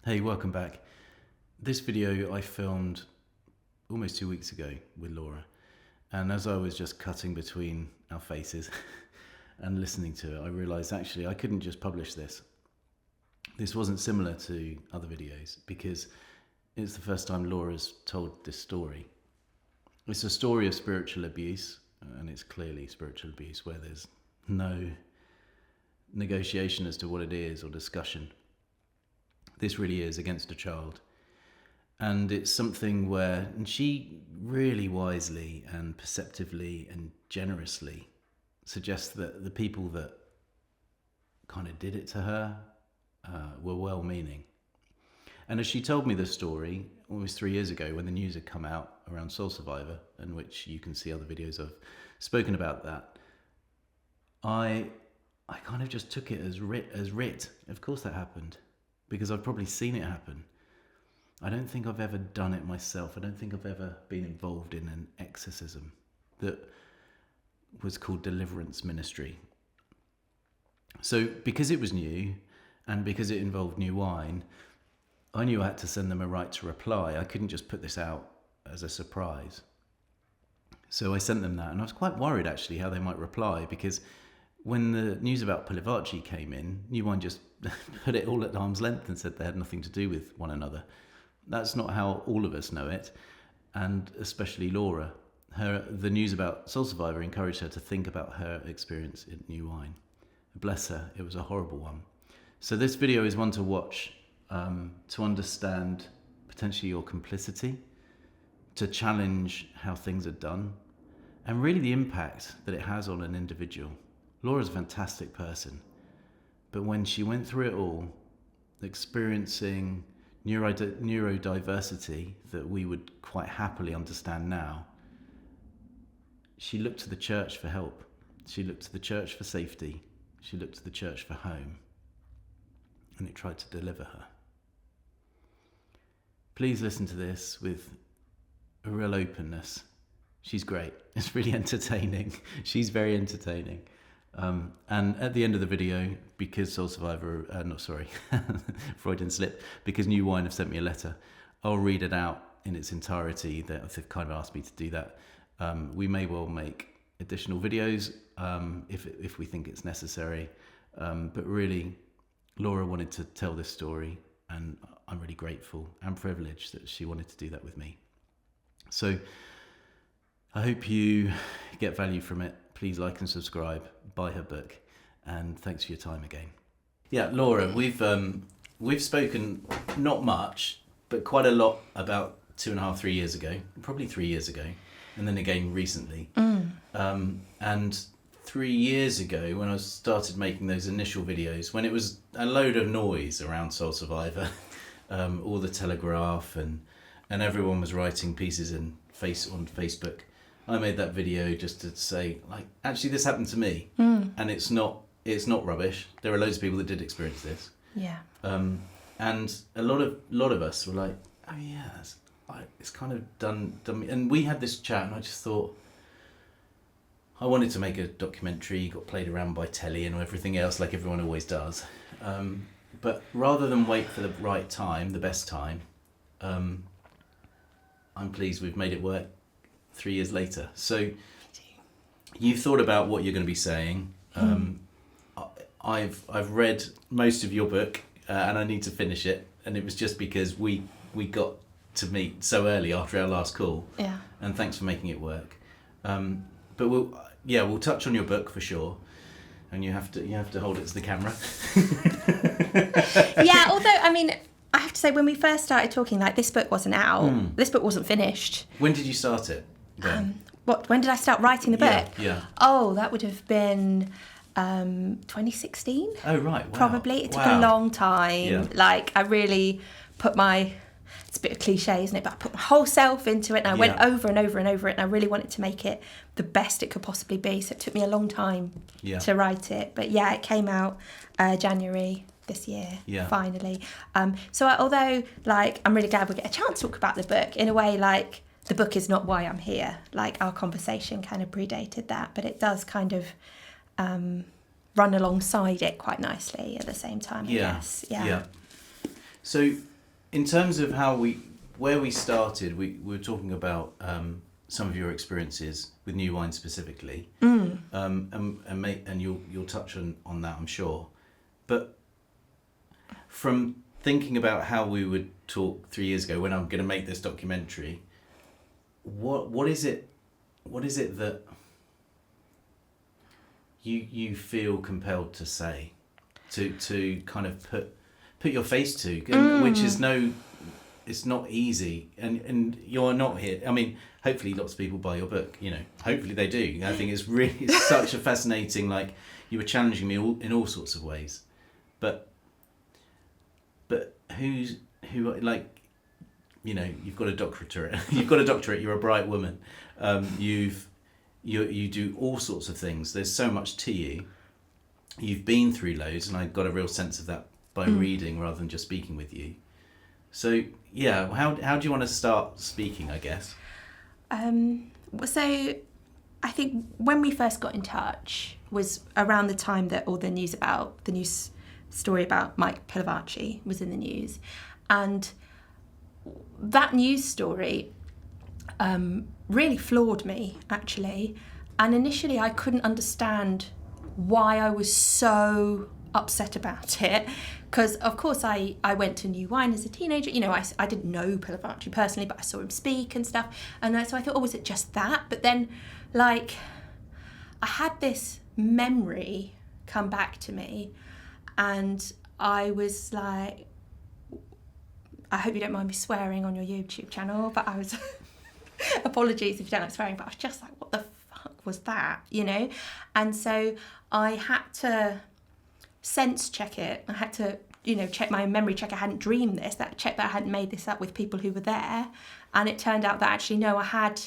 Hey, welcome back. This video I filmed almost 2 weeks ago with Laura, and as I was just cutting between our faces and listening to it, I realised actually I couldn't just publish this. This wasn't similar to other videos because it's the first time Laura's told this story. It's a story of spiritual abuse, and it's clearly spiritual abuse where there's no negotiation as to what it is or discussion. This really is against a child. And it's something where, and she really wisely and perceptively and generously suggests that the people that kind of did it to her were well-meaning. And as she told me this story almost 3 years ago when the news had come out around Soul Survivor, in which you can see other videos I've spoken about that, I kind of just took it as writ. Of course that happened, because I've probably seen it happen. I don't think I've ever done it myself. I don't think I've ever been involved in an exorcism that was called deliverance ministry. So because it was new and because it involved new wine, I knew I had to send them a right to reply. I couldn't just put this out as a surprise. So I sent them that, and I was quite worried actually how they might reply, because when the news about Polivarchi came in, New Wine just put it all at arm's length and said they had nothing to do with one another. That's not how all of us know it, and especially Laura. The news about Soul Survivor encouraged her to think about her experience at New Wine. Bless her, it was a horrible one. So this video is one to watch to understand potentially your complicity, to challenge how things are done, and really the impact that it has on an individual. Laura's a fantastic person, but when she went through it all, experiencing neurodiversity that we would quite happily understand now, she looked to the church for help. She looked to the church for safety. She looked to the church for home, and it tried to deliver her. Please listen to this with a real openness. She's great. It's really entertaining. She's very entertaining. And at the end of the video, because Soul Survivor, Freudian slip, because New Wine have sent me a letter, I'll read it out in its entirety. They've kind of asked me to do that. We may well make additional videos if we think it's necessary. But really, Laura wanted to tell this story, and I'm really grateful and privileged that she wanted to do that with me. So I hope you get value from it. Please like and subscribe, buy her book, and thanks for your time again. Yeah, Laura, we've spoken not much, but quite a lot about 2.5, 3 years ago, probably 3 years ago, and then again recently. And 3 years ago, when I started making those initial videos, when it was a load of noise around Soul Survivor, all the Telegraph and everyone was writing pieces on Facebook, I made that video just to say, like, actually this happened to me, and it's not rubbish. There are loads of people that did experience this. Yeah. And a lot of us were like, oh yeah, it's kind of done me. And we had this chat, and I just thought, I wanted to make a documentary, got played around by telly and everything else, like everyone always does. But rather than wait for the right time, the best time, I'm pleased we've made it work 3 years later. So you've thought about what you're going to be saying. I've read most of your book, and I need to finish it. And it was just because we got to meet so early after our last call. Yeah. And thanks for making it work. But we'll touch on your book for sure. And you have to hold it to the camera. Yeah, although, I mean, I have to say, when we first started talking, like, this book wasn't out. This book wasn't finished. When did you start it? When did I start writing the book? Yeah. Oh, that would have been 2016. Oh, right. Wow. Probably. It took a long time. Yeah. Like, I really put it's a bit of cliche, isn't it? But I put my whole self into it, and I went over and over and over it, and I really wanted to make it the best it could possibly be. So it took me a long time to write it. But yeah, it came out January this year, finally. So although, like, I'm really glad we get a chance to talk about the book, in a way, like, the book is not why I'm here. Like, our conversation kind of predated that, but it does kind of run alongside it quite nicely at the same time, I guess. Yeah. So in terms of where we started, we were talking about some of your experiences with new wine specifically, and you'll touch on that, I'm sure. But from thinking about how we would talk 3 years ago when I'm going to make this documentary, what is it that you feel compelled to say, to kind of put your face to, which is it's not easy, and you're not here. I mean, hopefully lots of people buy your book, hopefully they do. I think it's such a fascinating, like, you were challenging me in all sorts of ways, but who like, you've got a doctorate, you're a bright woman, you do all sorts of things, there's so much to you, you've been through loads, and I got a real sense of that by reading rather than just speaking with you. So yeah, how do you want to start speaking, I guess? So I think when we first got in touch was around the time that all the news story about Mike Pilavachi was in the news, and that news story really floored me, actually. And initially I couldn't understand why I was so upset about it, because of course I went to New Wine as a teenager. I didn't know Pilavachi personally, but I saw him speak and stuff, and so I thought, was it just that? But then, like, I had this memory come back to me, and I was like, I hope you don't mind me swearing on your YouTube channel, but I was apologies if you don't like swearing, but I was just like, what the fuck was that, And so I had to sense check it. I had to, check my memory, check I hadn't dreamed this, check that I hadn't made this up with people who were there. And it turned out that actually, no, I had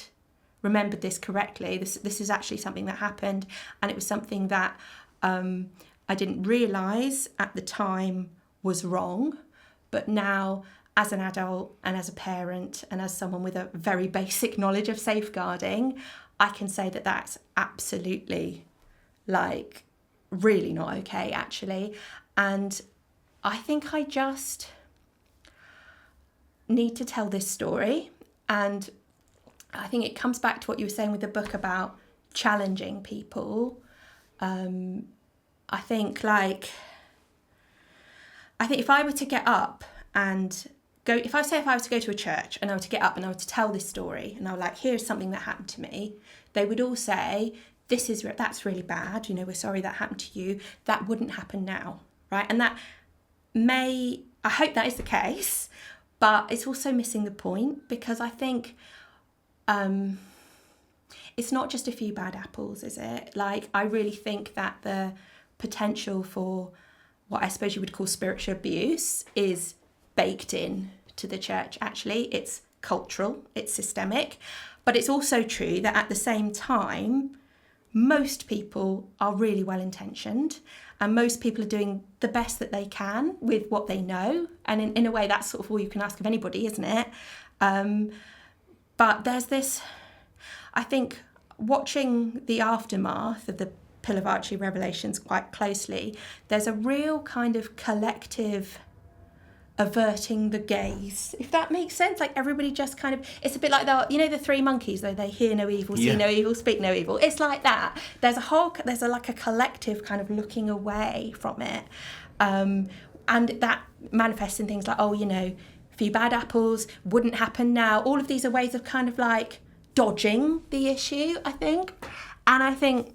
remembered this correctly. This is actually something that happened, and it was something that I didn't realise at the time was wrong, but now as an adult and as a parent and as someone with a very basic knowledge of safeguarding, I can say that that's absolutely, like, really not okay, actually. And I think I just need to tell this story. And I think it comes back to what you were saying with the book about challenging people. I think if I were to get up and go, if I was to go to a church and I were to get up and I were to tell this story and I were like, here's something that happened to me, they would all say, that's really bad, we're sorry that happened to you, that wouldn't happen now, right? And that I hope that is the case, but it's also missing the point, because I think it's not just a few bad apples, is it? Like, I really think that the potential for what I suppose you would call spiritual abuse is baked in to the church, actually. It's cultural, it's systemic, but it's also true that at the same time, most people are really well intentioned, and most people are doing the best that they can with what they know, and in a way that's sort of all you can ask of anybody, isn't it? But there's this, I think, watching the aftermath of the Pilavachi revelations quite closely, there's a real kind of collective averting the gaze, if that makes sense. Like, everybody just kind of, it's a bit like the three monkeys, though, they hear no evil, see no evil, speak no evil. It's like that. There's a collective kind of looking away from it, and that manifests in things like, a few bad apples wouldn't happen now. All of these are ways of kind of like dodging the issue, I think. And I think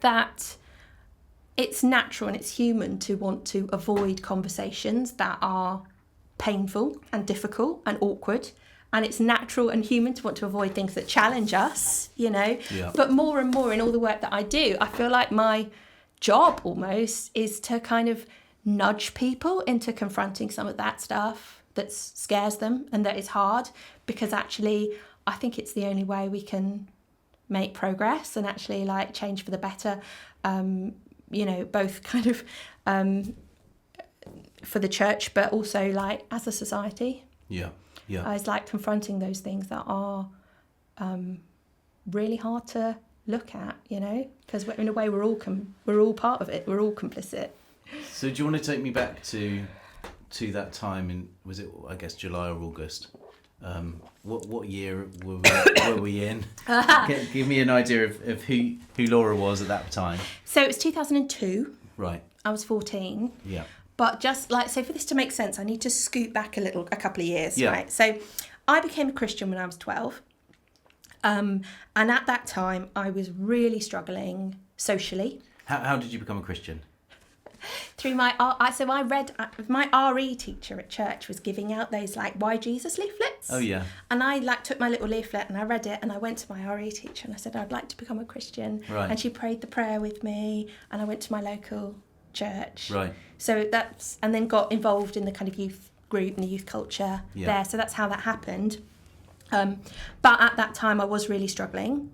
that it's natural and it's human to want to avoid conversations that are painful and difficult and awkward. And it's natural and human to want to avoid things that challenge us, Yeah. But more and more in all the work that I do, I feel like my job almost is to kind of nudge people into confronting some of that stuff that scares them and that is hard, because actually I think it's the only way we can make progress and actually like change for the better, both kind of for the church, but also like as a society. Yeah. I was like confronting those things that are really hard to look at, because in a way we're all part of it. We're all complicit. So do you want to take me back to to that time was it, I guess, July or August? What year were we in? Give me an idea of who Laura was at that time. So it was 2002. Right. I was 14. Yeah. But just like, so for this to make sense, I need to scoot back a couple of years, yeah. right? So I became a Christian when I was 12. And at that time, I was really struggling socially. How did you become a Christian? Through my RE teacher at church was giving out those like Why Jesus leaflets. Oh yeah. And I took my little leaflet and I read it and I went to my RE teacher and I said I'd like to become a Christian. Right. And she prayed the prayer with me and I went to my local church. Right. So and then got involved in the kind of youth group and the youth culture there. So that's how that happened. But at that time I was really struggling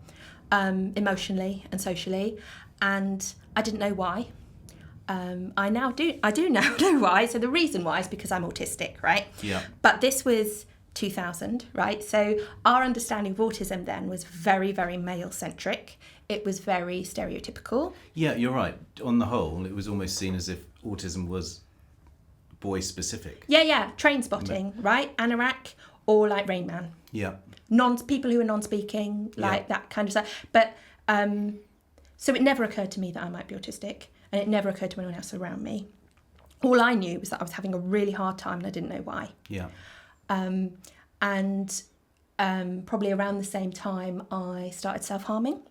emotionally and socially, and I didn't know why. I do now know why. So the reason why is because I'm autistic, right? Yeah. But this was 2000, right? So our understanding of autism then was very, very male-centric. It was very stereotypical. Yeah, you're right. On the whole, it was almost seen as if autism was boy-specific. Yeah. Train spotting, right? Anorak or like Rain Man. Yeah. People who are non-speaking, like that kind of stuff. But so it never occurred to me that I might be autistic, and it never occurred to anyone else around me. All I knew was that I was having a really hard time and I didn't know why. Yeah. And probably around the same time I started self-harming.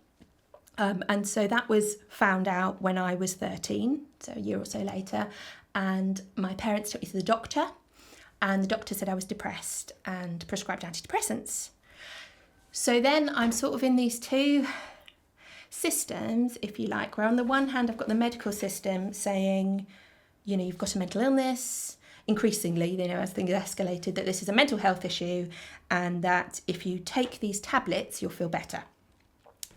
And so that was found out when I was 13, so a year or so later. And my parents took me to the doctor, and the doctor said I was depressed and prescribed antidepressants. So then I'm sort of in these two systems, if you like, where on the one hand I've got the medical system saying, you've got a mental illness, increasingly, as things escalated, that this is a mental health issue and that if you take these tablets, you'll feel better.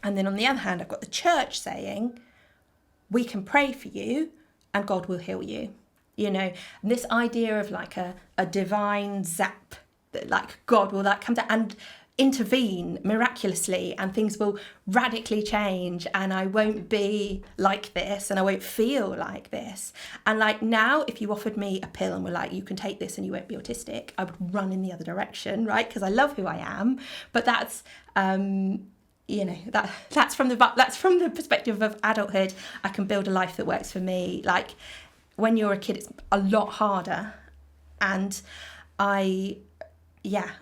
And then on the other hand, I've got the church saying, we can pray for you and God will heal you. And this idea of like a divine zap, that like God will come down and intervene miraculously and things will radically change and I won't be like this and I won't feel like this. And like now, if you offered me a pill and were like, you can take this and you won't be autistic, I would run in the other direction, right? Because I love who I am. But that's that's from the perspective of adulthood. I can build a life that works for me. Like when you're a kid, it's a lot harder. And I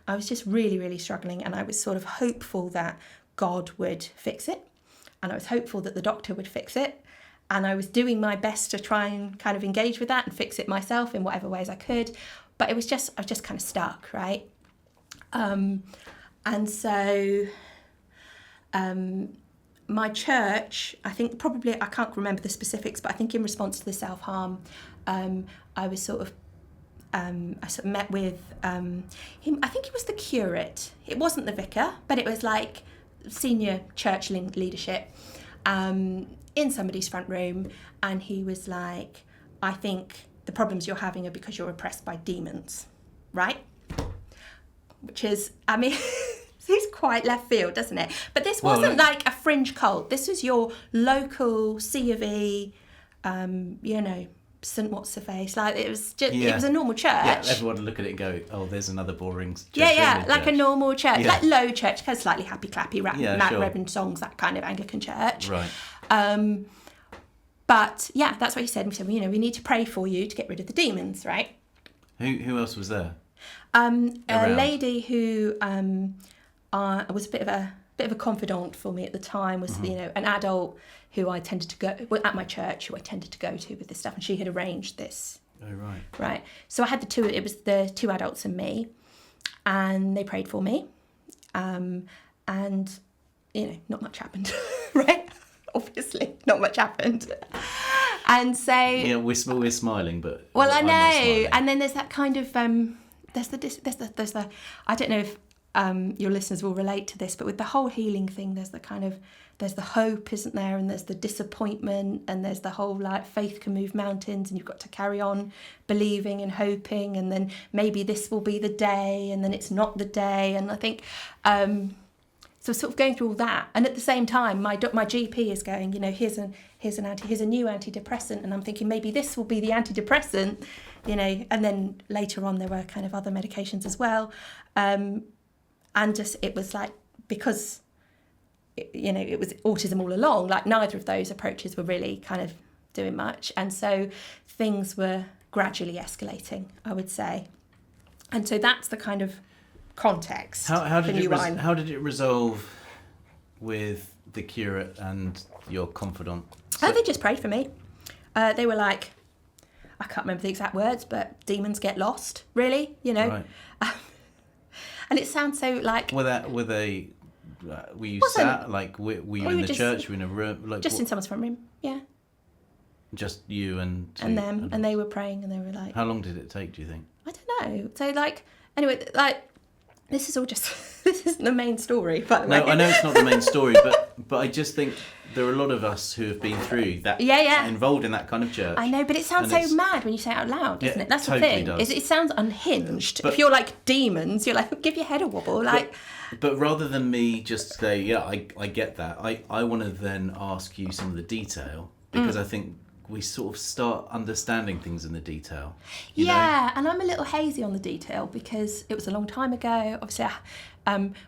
was just really, really struggling, and I was sort of hopeful that God would fix it, and I was hopeful that the doctor would fix it, and I was doing my best to try and kind of engage with that and fix it myself in whatever ways I could, but I was just kind of stuck, right? And so my church, I think probably, I can't remember the specifics, but I think in response to the self-harm, I was sort of met with him. I think he was the curate. It wasn't the vicar, but it was like senior church leadership in somebody's front room. And he was like, I think the problems you're having are because you're oppressed by demons, right? Which is, seems quite left field, doesn't it? But this wasn't like a fringe cult. This was your local C of E, St. What's-her-face, like it was a normal church. Yeah, everyone would look at it and go, oh, there's another boring church. Like a normal church, like low church, kind of slightly happy clappy, sure. Reverend songs, that kind of Anglican church. Right. But yeah, that's what he said. We said, we need to pray for you to get rid of the demons, right? Who else was there? A lady who was a bit of a confidant for me at the time, was an adult who I tended to go at my church, who I tended to go to with this stuff, and she had arranged this. Oh right. Right. So I had it was the two adults and me, and they prayed for me, and not much happened, right? Obviously, not much happened. And so we're smiling, but I know. And then there's that kind of there's the I don't know if your listeners will relate to this, but with the whole healing thing, there's the hope, isn't there? And there's the disappointment, and there's the whole like faith can move mountains, and you've got to carry on believing and hoping, and then maybe this will be the day, and then it's not the day. And I think so sort of going through all that, and at the same time my GP is going, here's a new antidepressant, and I'm thinking maybe this will be the antidepressant you know, and then later on there were kind of other medications as well. And just, it was like, because, you know, it was autism all along, like neither of those approaches were really kind of doing much. And so things were gradually escalating, I would say. And so that's the kind of context. How did it resolve with the curate and your confidant? Oh, they just prayed for me. They were like, I can't remember the exact words, but demons get lost, really, you know. Right. And it sounds so like... Were you sat, like, were you in the church, were you in a room? Like, just in someone's front room, yeah. Just you and them, and they were praying, and they were like... How long did it take, do you think? I don't know. So, like, anyway, like, this is all just... this isn't the main story, by the way. No, I know it's not the main story, but I just think there are a lot of us who have been through that, involved in that kind of church. I know, but it sounds so mad when you say it out loud, doesn't it? That's totally the thing. It sounds unhinged. But if you're like demons, you're like, give your head a wobble, like... But rather than me just say, yeah, I get that, I want to then ask you some of the detail, because I think we sort of start understanding things in the detail. You know? And I'm a little hazy on the detail because it was a long time ago. Obviously,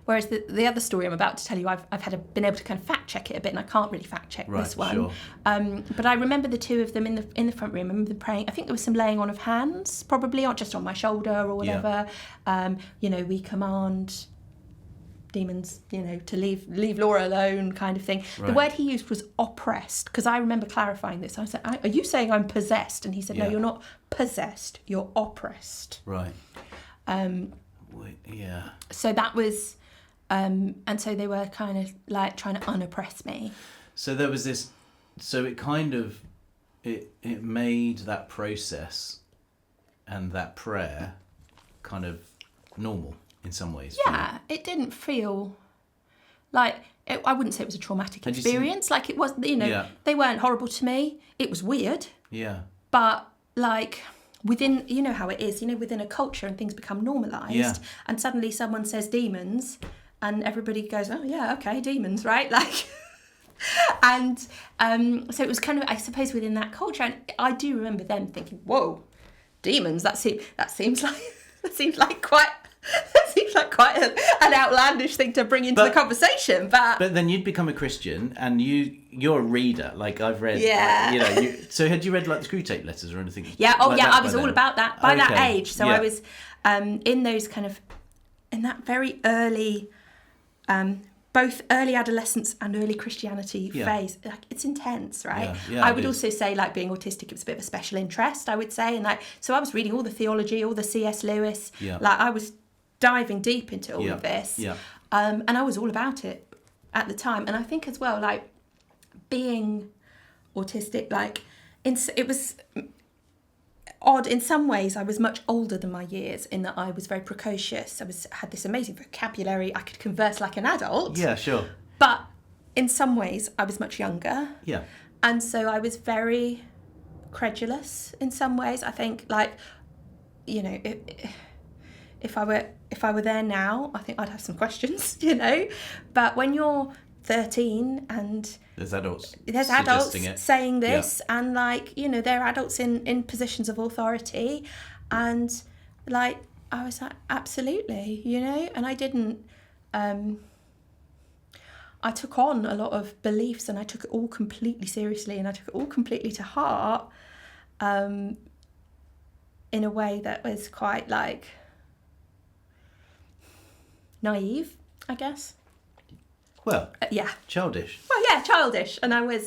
whereas the other story I'm about to tell you, I've been able to kind of fact check it a bit, and I can't really fact check this one. Sure. But I remember the two of them in the front room. I remember them praying. I think there was some laying on of hands, probably, or just on my shoulder or whatever. Yeah. You know, we command demons, you know, to leave Laura alone, kind of thing. Right. The word he used was oppressed, because I remember clarifying this. I said, are you saying I'm possessed? And he said, no, you're not possessed, you're oppressed. Right. So that was, and so they were kind of like trying to unoppress me. So there was this, so it kind of, it made that process and that prayer kind of normal. In some ways. Yeah, it didn't feel like... I wouldn't say it was a traumatic experience. Like, it was, you know, they weren't horrible to me. It was weird. Yeah. But, like, within... You know how it is, you know, within a culture and things become normalised. Yeah. And suddenly someone says demons and everybody goes, oh, yeah, okay, demons, right? Like... and so it was kind of, I suppose, within that culture. And I do remember them thinking, whoa, demons, that seems like quite... That seems like quite an outlandish thing to bring into the conversation, but then you'd become a Christian, and you're a reader. Like, I've read, you know. So had you read like the Screwtape letters or anything? Yeah. Oh, like yeah. I was all about that by that age. So I was in those kind of in that very early, both early adolescence and early Christianity phase. Like, it's intense, right? Yeah, I would also say, like, being autistic, it was a bit of a special interest, I would say, and like, so I was reading all the theology, all the C.S. Lewis. Yeah. Like, I was diving deep into all of this, and I was all about it at the time. And I think as well, like, being autistic, like, it was odd in some ways. I was much older than my years in that I was very precocious. Had this amazing vocabulary. I could converse like an adult. Yeah, sure. But in some ways, I was much younger. Yeah. And so I was very credulous in some ways. I think, like, you know, if I were there now, I think I'd have some questions, you know. But when you're 13 and there's adults saying this, and, like, you know, they're adults in positions of authority, and, like, I was like, absolutely, you know. And I didn't I took on a lot of beliefs, and I took it all completely seriously, and I took it all completely to heart, in a way that was quite, like, naive, I guess. Well, yeah. Childish. Well, yeah, childish. And I were a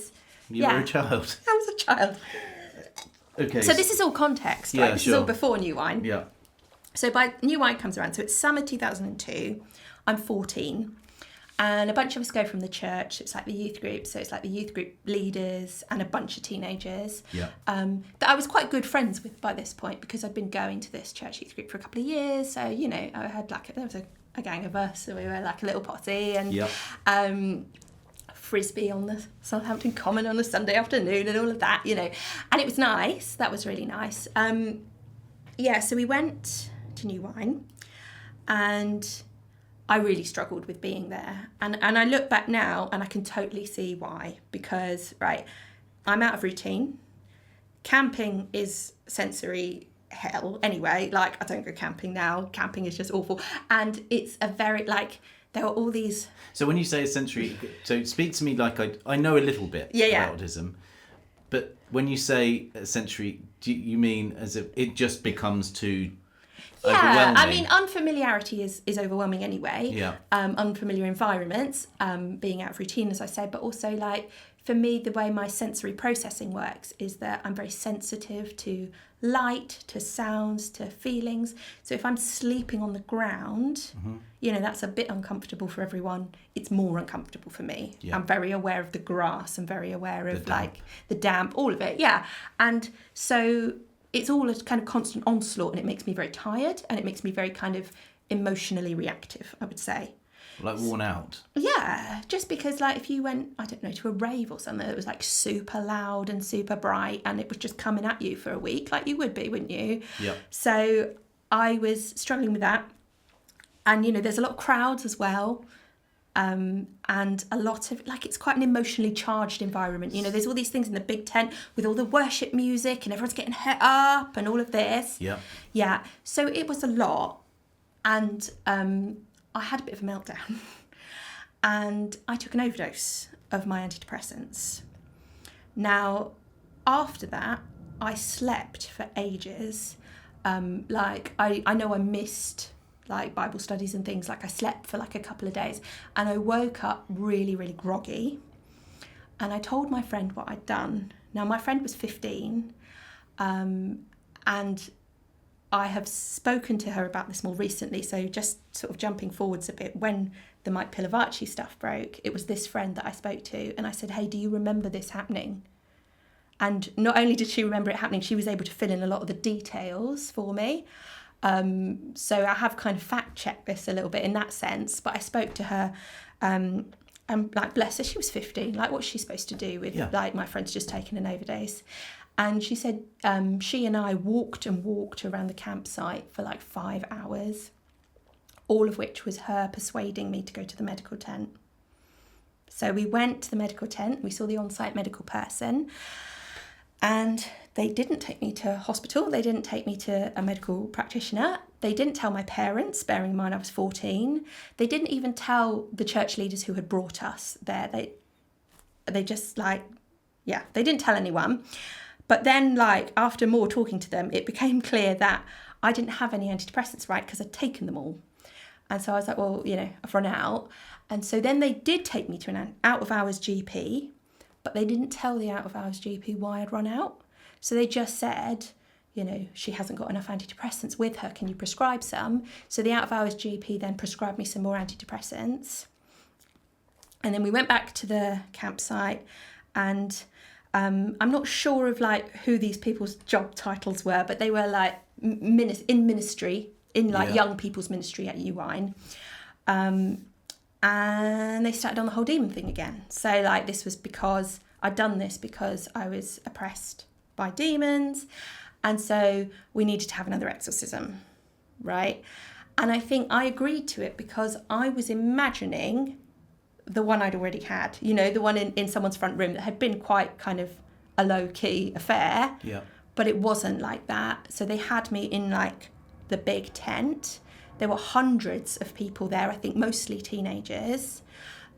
child. I was a child. Okay. So this is all context, right? This is all before New Wine. Yeah. So by New Wine comes around, so it's summer 2002. I'm 14. And a bunch of us go from the church. It's like the youth group. So it's like the youth group leaders and a bunch of teenagers. Yeah. That I was quite good friends with by this point, because I'd been going to this church youth group for a couple of years. So, you know, I had, like, there was a gang of us, so we were like a little posse, and frisbee on the Southampton Common on a Sunday afternoon and all of that, you know. And it was nice. That was really nice. So we went to New Wine, and I really struggled with being there. And I look back now and I can totally see why. Because, right, I'm out of routine. Camping is sensory hell anyway. Like, I don't go camping now. Camping is just awful. And it's a very, like, there were all these... So when you say a sensory... So speak to me like I know a little bit about autism. But when you say a sensory, do you mean as if it just becomes too overwhelming? I mean, unfamiliarity is overwhelming anyway. Yeah. Unfamiliar environments, being out of routine, as I said, but also, like, for me, the way my sensory processing works is that I'm very sensitive to light, to sounds, to feelings. So if I'm sleeping on the ground, you know, that's a bit uncomfortable for everyone. It's more uncomfortable for me. Yeah. I'm very aware of the grass. I'm very aware of like the damp, all of it. Yeah. And so it's all a kind of constant onslaught, and it makes me very tired, and it makes me very kind of emotionally reactive, I would say. Like worn out? Yeah, just because, like, if you went, I don't know, to a rave or something that was like super loud and super bright and it was just coming at you for a week, like you would be, wouldn't you? Yeah. So I was struggling with that. And, you know, there's a lot of crowds as well. And a lot of, like, it's quite an emotionally charged environment. You know, there's all these things in the big tent with all the worship music and everyone's getting hit up and all of this. Yeah. Yeah. So it was a lot. And I had a bit of a meltdown and I took an overdose of my antidepressants. Now, after that, I slept for ages. Like, I know I missed, like, Bible studies and things. Like, I slept for, like, a couple of days and I woke up really, really groggy. And I told my friend what I'd done. Now, my friend was 15 and I have spoken to her about this more recently, so just sort of jumping forwards a bit, when the Mike Pilavachi stuff broke, it was this friend that I spoke to, and I said, hey, do you remember this happening? And not only did she remember it happening, she was able to fill in a lot of the details for me. So I have kind of fact-checked this a little bit in that sense, but I spoke to her, and like, bless her, she was 15, like, what's she supposed to do with, like, my friend's just taken an overdose? And she said she and I walked around the campsite for like 5 hours, all of which was her persuading me to go to the medical tent. So we went to the medical tent, we saw the on-site medical person, and they didn't take me to hospital, they didn't take me to a medical practitioner, they didn't tell my parents, bearing in mind I was 14, they didn't even tell the church leaders who had brought us there. They just, like, yeah, they didn't tell anyone. But then, like, after more talking to them, it became clear that I didn't have any antidepressants, right, because I'd taken them all. And so I was like, well, you know, I've run out. And so then they did take me to an out-of-hours GP, but they didn't tell the out-of-hours GP why I'd run out. So they just said, you know, she hasn't got enough antidepressants with her. Can you prescribe some? So the out-of-hours GP then prescribed me some more antidepressants. And then we went back to the campsite, and I'm not sure of, like, who these people's job titles were, but they were, like, in ministry, in, like, young people's ministry at UWine. And they started on the whole demon thing again. So, like, this was because I'd done this because I was oppressed by demons. And so we needed to have another exorcism, right? And I think I agreed to it because I was imagining the one I'd already had, you know, the one in someone's front room that had been quite kind of a low-key affair. Yeah. But it wasn't like that. So they had me in, like, the big tent. There were hundreds of people there, I think mostly teenagers.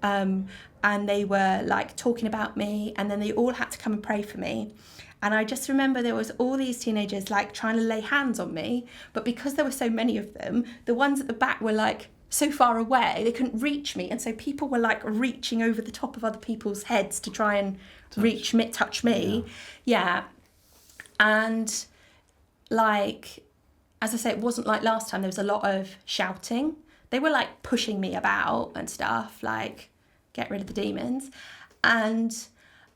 And they were, like, talking about me, and then they all had to come and pray for me. And I just remember there was all these teenagers, like, trying to lay hands on me. But because there were so many of them, the ones at the back were, like, so far away, they couldn't reach me. And so people were, like, reaching over the top of other people's heads to try and touch me. Yeah. And, like, as I say, it wasn't like last time. There was a lot of shouting. They were, like, pushing me about and stuff, like, get rid of the demons. And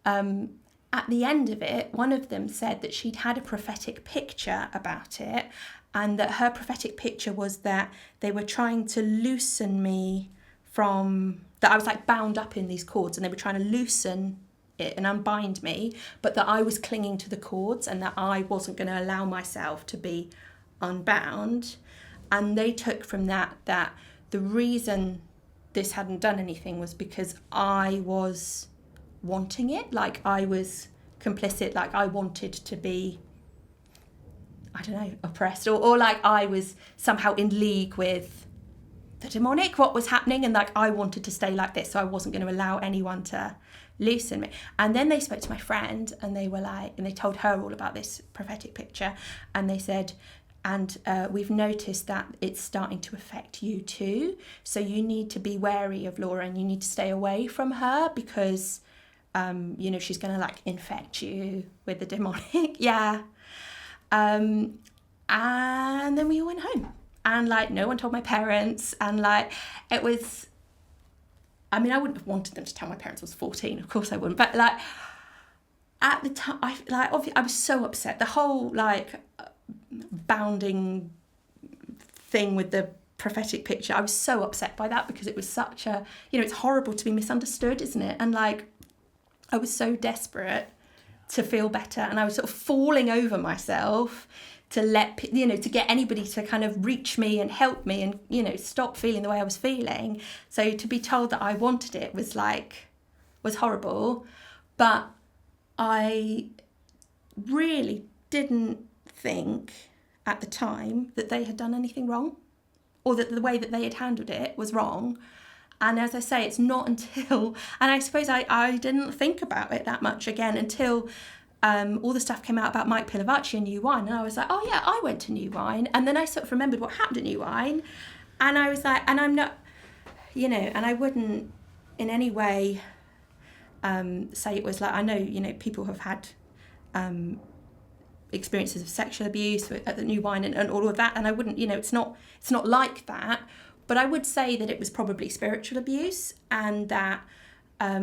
at the end of it, one of them said that she'd had a prophetic picture about it, and that her prophetic picture was that they were trying to loosen me from, that I was, like, bound up in these cords, and they were trying to loosen it and unbind me, but that I was clinging to the cords and that I wasn't going to allow myself to be unbound. And they took from that the reason this hadn't done anything was because I was wanting it, like I was complicit, like I wanted to be I don't know, oppressed, or like I was somehow in league with the demonic, what was happening, and like I wanted to stay like this, so I wasn't going to allow anyone to loosen me. And then they spoke to my friend, and they were like, and they told her all about this prophetic picture, and they said, and we've noticed that it's starting to affect you too, so you need to be wary of Laura, and you need to stay away from her, because you know, she's going to like infect you with the demonic. Yeah. And then we all went home, and like no one told my parents, and like it was, I mean, I wouldn't have wanted them to tell my parents I was 14, of course I wouldn't, but like at the time, obviously I was so upset. The whole like bounding thing with the prophetic picture, I was so upset by that, because it was such a, you know, it's horrible to be misunderstood, isn't it? And like I was so desperate to feel better, and I was sort of falling over myself to let, you know, to get anybody to kind of reach me and help me and, you know, stop feeling the way I was feeling. So to be told that I wanted it was horrible. But I really didn't think at the time that they had done anything wrong, or that the way that they had handled it was wrong. And as I say, it's not until, and I suppose I didn't think about it that much again until all the stuff came out about Mike Pilavachi and New Wine. And I was like, oh yeah, I went to New Wine. And then I sort of remembered what happened at New Wine. And I was like, and I'm not, you know, and I wouldn't in any way say it was like, I know, you know, people have had experiences of sexual abuse at the New Wine and all of that. And I wouldn't, you know, it's not like that. But I would say that it was probably spiritual abuse, and that I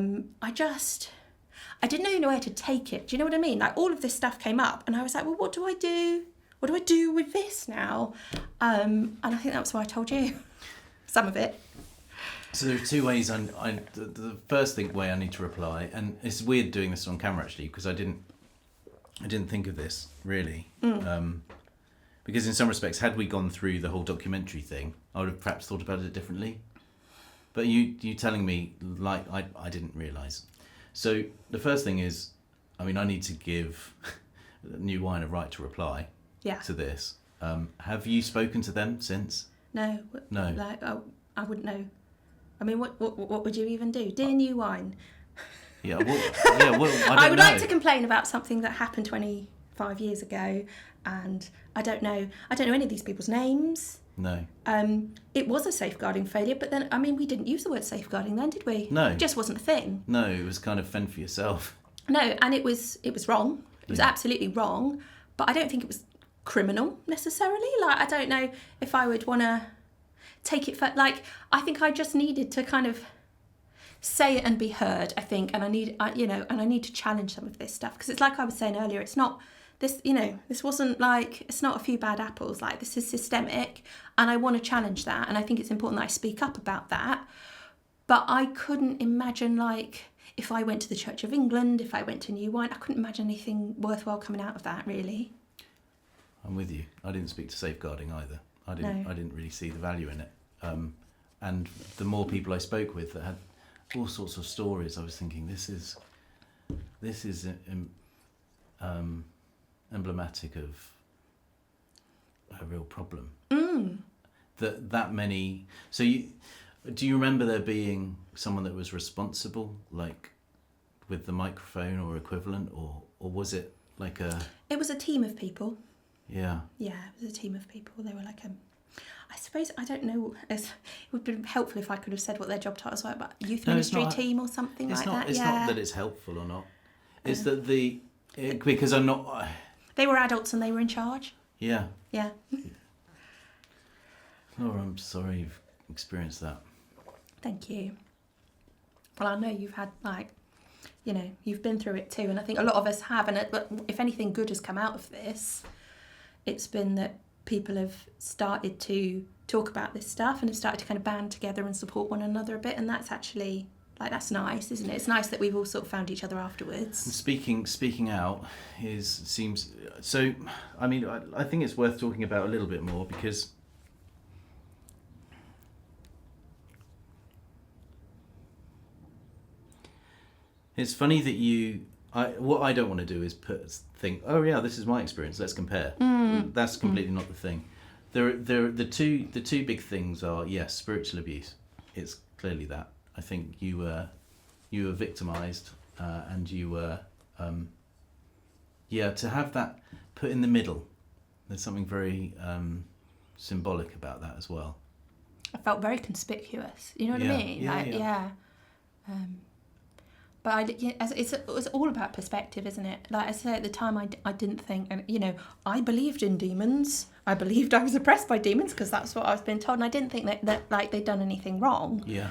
didn't even know where to take it. Do you know what I mean? Like all of this stuff came up, and I was like, well, what do I do? What do I do with this now? And I think that's why I told you some of it. So there are two ways. The first way I need to reply, and it's weird doing this on camera actually, because I didn't think of this really. Because in some respects, had we gone through the whole documentary thing, I would have perhaps thought about it differently. But you telling me, like, I didn't realise. So the first thing is, I mean, I need to give New Wine a right to reply to this. Have you spoken to them since? No. Like, I wouldn't know. I mean, what would you even do? Dear New Wine. Yeah, well, I would like to complain about something that happened 25 years ago, and I don't know any of these people's names. No. It was a safeguarding failure, but then, I mean, we didn't use the word safeguarding then, did we? No. It just wasn't a thing. No, it was kind of fend for yourself. No, and it was wrong. It was absolutely wrong, but I don't think it was criminal necessarily. Like, I don't know if I would want to take it for, like, I think I just needed to kind of say it and be heard, I think, and I need to challenge some of this stuff, because it's like I was saying earlier, it's not this, you know, this wasn't like, it's not a few bad apples, like this is systemic, and I want to challenge that, and I think it's important that I speak up about that. But I couldn't imagine, like, if I went to the Church of England, if I went to New Wine, I couldn't imagine anything worthwhile coming out of that, really. I'm with you. I didn't speak to safeguarding either. I didn't really see the value in it. And the more people I spoke with that had all sorts of stories, I was thinking, this is emblematic of a real problem. That many. So do you remember there being someone that was responsible, like with the microphone or equivalent, or was it like a? It was a team of people. Yeah. Yeah, it was a team of people. They were like I suppose, I don't know, it would be helpful if I could have said what their job titles were, but youth ministry team or something like that. It's not that it's helpful or not. It's that because I'm not. They were adults and they were in charge. Yeah. Yeah. Laura, I'm sorry you've experienced that. Thank you. Well, I know you've had, like, you know, you've been through it too, and I think a lot of us have, and if anything good has come out of this, it's been that people have started to talk about this stuff and have started to kind of band together and support one another a bit, and that's actually, like, that's nice, isn't it? It's nice that we've all sort of found each other afterwards. And speaking out seems so. I mean, I think it's worth talking about a little bit more, because it's funny that what I don't want to do is think, oh yeah, this is my experience, let's compare. That's completely not the thing. The two big things are, yes, spiritual abuse. It's clearly that. I think you were victimized, and you were to have that put in the middle. There's something very symbolic about that as well. I felt very conspicuous. You know what I mean? But it was all about perspective, isn't it? Like I say, at the time, I didn't think, and I believed in demons. I believed I was oppressed by demons because that's what I was being told, and I didn't think that like they'd done anything wrong. Yeah.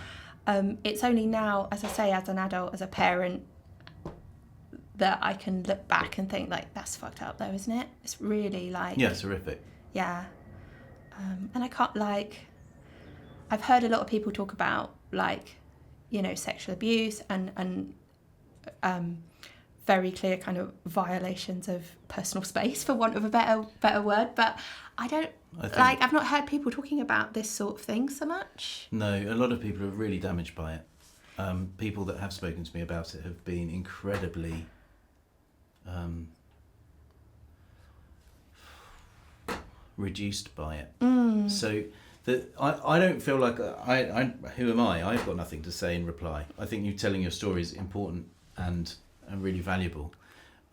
It's only now, as I say, as an adult, as a parent, that I can look back and think like that's fucked up, though, isn't it? It's really like it's horrific. Yeah. And I can't I've heard a lot of people talk about sexual abuse and very clear kind of violations of personal space, for want of a better word, but I've not heard people talking about this sort of thing so much. No, a lot of people are really damaged by it. People that have spoken to me about it have been incredibly reduced by it. So I don't feel like I who am I? I've got nothing to say in reply. I think you telling your story is important and really valuable.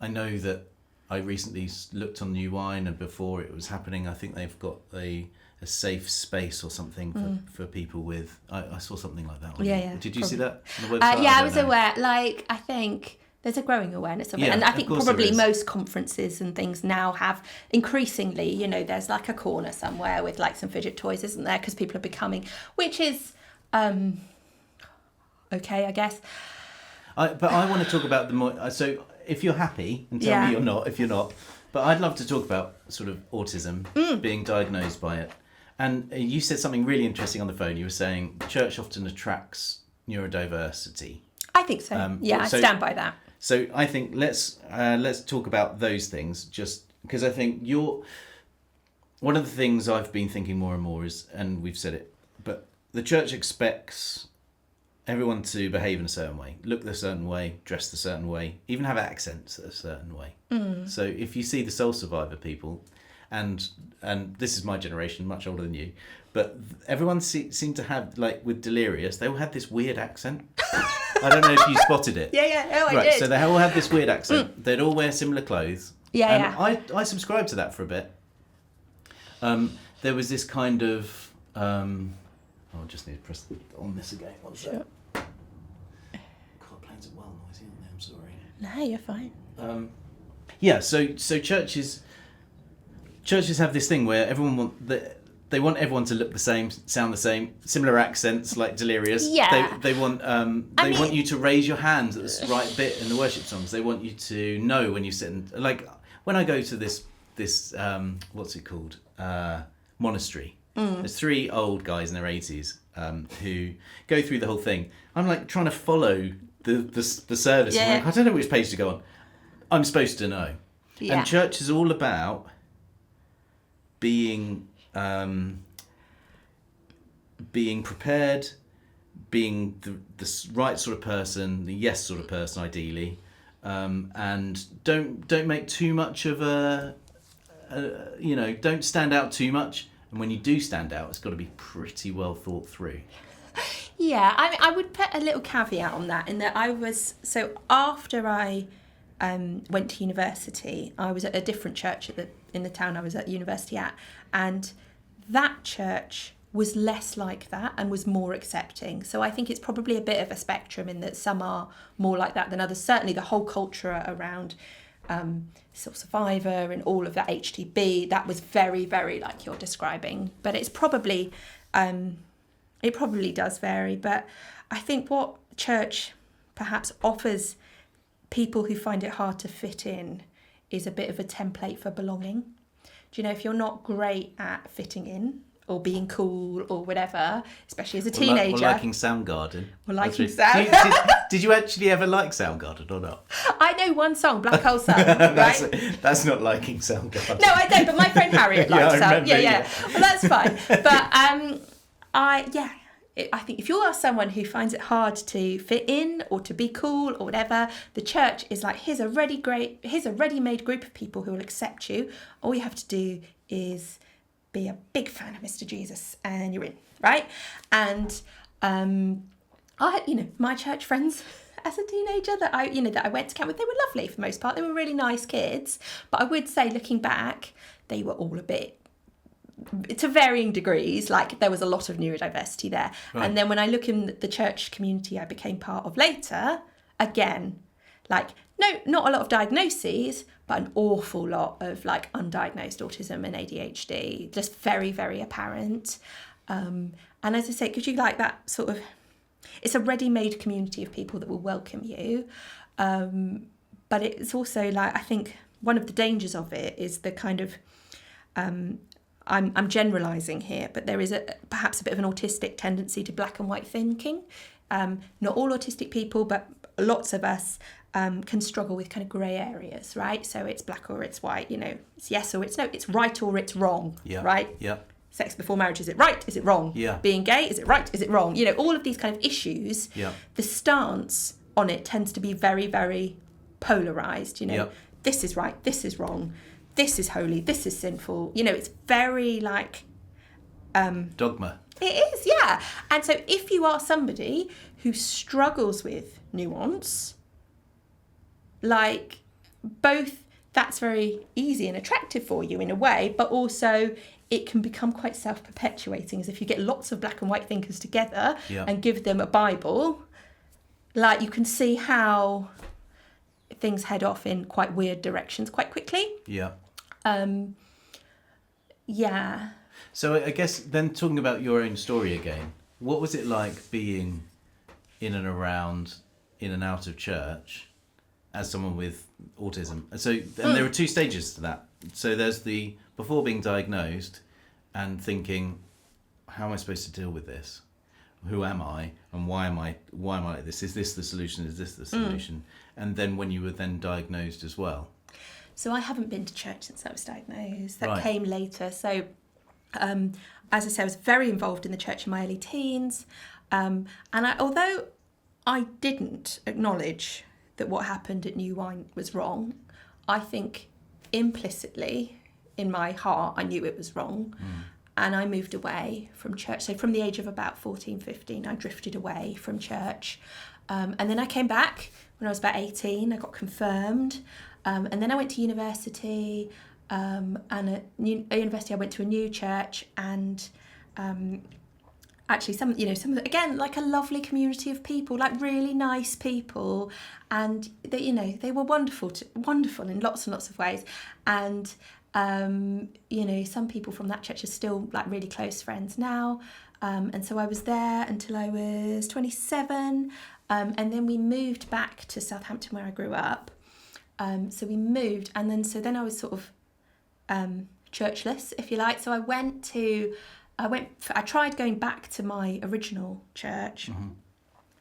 I know that I recently looked on New Wine, and before it was happening, I think they've got a safe space or something for people with. I saw something like that. Did you see that on the website? I was aware. I think there's a growing awareness of it, and I think probably most conferences and things now have increasingly. There's like a corner somewhere with like some fidget toys, isn't there? Because people are becoming, which is okay, I guess. But I want to talk about the more. So if you're happy, and tell me you're not. If you're not, but I'd love to talk about sort of autism, being diagnosed by it. And you said something really interesting on the phone. You were saying the church often attracts neurodiversity. I think so. I stand by that. So I think let's talk about those things, just because I think one of the things I've been thinking more and more is, and we've said it, but the church expects everyone to behave in a certain way, look a certain way, dress a certain way, even have accents a certain way. So if you see the soul survivor people, and this is my generation, much older than you, but everyone seemed to have, like with Delirious, they all had this weird accent. I don't know if you spotted it. I did. So they all had this weird accent. They'd all wear similar clothes. I subscribed to that for a bit. There was this kind of... I just need to press on this again. One sec. Sure. God, planes are well noisy, aren't they? I'm sorry. No, you're fine. So churches have this thing where they want everyone to look the same, sound the same, similar accents, like Delirious. Yeah. They want want you to raise your hands at the right bit in the worship songs. They want you to know when you sit in, like when I go to this what's it called, monastery. There's 3 old guys in their 80s who go through the whole thing. I'm like trying to follow the service. Yeah. Like, I don't know which page to go on. I'm supposed to know. Yeah. And church is all about being prepared, being the right sort of person, the yes sort of person ideally, and don't make too much of don't stand out too much. And when you do stand out, it's got to be pretty well thought through. Yeah, I would put a little caveat on that, in that after I went to university, I was at a different church in the town I was at university at, and that church was less like that and was more accepting. So I think it's probably a bit of a spectrum, in that some are more like that than others. Certainly the whole culture around Soul Survivor and all of that HTB, that was very, very like you're describing. But it's probably, it probably does vary. But I think what church perhaps offers people who find it hard to fit in is a bit of a template for belonging. Do you know, if you're not great at fitting in or being cool or whatever, especially as a teenager. Or liking Soundgarden. Did you actually ever like Soundgarden or not? I know one song, Black Hole Sun, right? That's not liking Soundgarden. No, I don't, but my friend Harriet likes Soundgarden. Yeah. Well, that's fine. But I think if you are someone who finds it hard to fit in or to be cool or whatever, the church is like, here's a ready-made group of people who will accept you. All you have to do is be a big fan of Mr. Jesus and you're in, right? And I had, my church friends as a teenager that I went to camp with, they were lovely for the most part. They were really nice kids. But I would say, looking back, they were all a bit, to varying degrees, like there was a lot of neurodiversity there. Right. And then when I look in the church community I became part of later, again, like, no, not a lot of diagnoses, but an awful lot of like undiagnosed autism and ADHD, just very, very apparent. And as I say, it gives you like that sort of, it's a ready-made community of people that will welcome you. But it's also like, I think one of the dangers of it is the kind of, I'm generalising here, but there is perhaps a bit of an autistic tendency to black and white thinking. Not all autistic people, but lots of us can struggle with kind of grey areas, right? So it's black or it's white, it's yes or it's no, it's right or it's wrong, right? Yeah. Sex before marriage, is it right? Is it wrong? Yeah. Being gay, is it right? Is it wrong? All of these kind of issues, the stance on it tends to be very, very polarised, This is right, this is wrong, this is holy, this is sinful. It's very like... dogma. It is, yeah. And so if you are somebody who struggles with nuance, like both that's very easy and attractive for you in a way, but also it can become quite self-perpetuating, as if you get lots of black and white thinkers together and give them a Bible, like you can see how things head off in quite weird directions quite quickly. Yeah. Yeah. So I guess then talking about your own story again, what was it like being in and around, in and out of church as someone with autism? So, and there are two stages to that. So there's the before being diagnosed and thinking, how am I supposed to deal with this? Who am I? And why am I like this? Is this the solution? Is this the solution? And then when you were then diagnosed as well. So I haven't been to church since I was diagnosed. That Right. came later. So as I say, I was very involved in the church in my early teens. And although I didn't acknowledge that what happened at New Wine was wrong, I think implicitly in my heart I knew it was wrong. And I moved away from church. So from the age of about 14, 15, I drifted away from church. And then I came back when I was about 18. I got confirmed. And then I went to university. And at university I went to a new church. And actually some again, like a lovely community of people, like really nice people. And they were wonderful in lots and lots of ways. And some people from that church are still like really close friends now. And so I was there until I was 27. And then we moved back to Southampton where I grew up. So we moved, and then I was sort of churchless, if you like. So I tried going back to my original church. It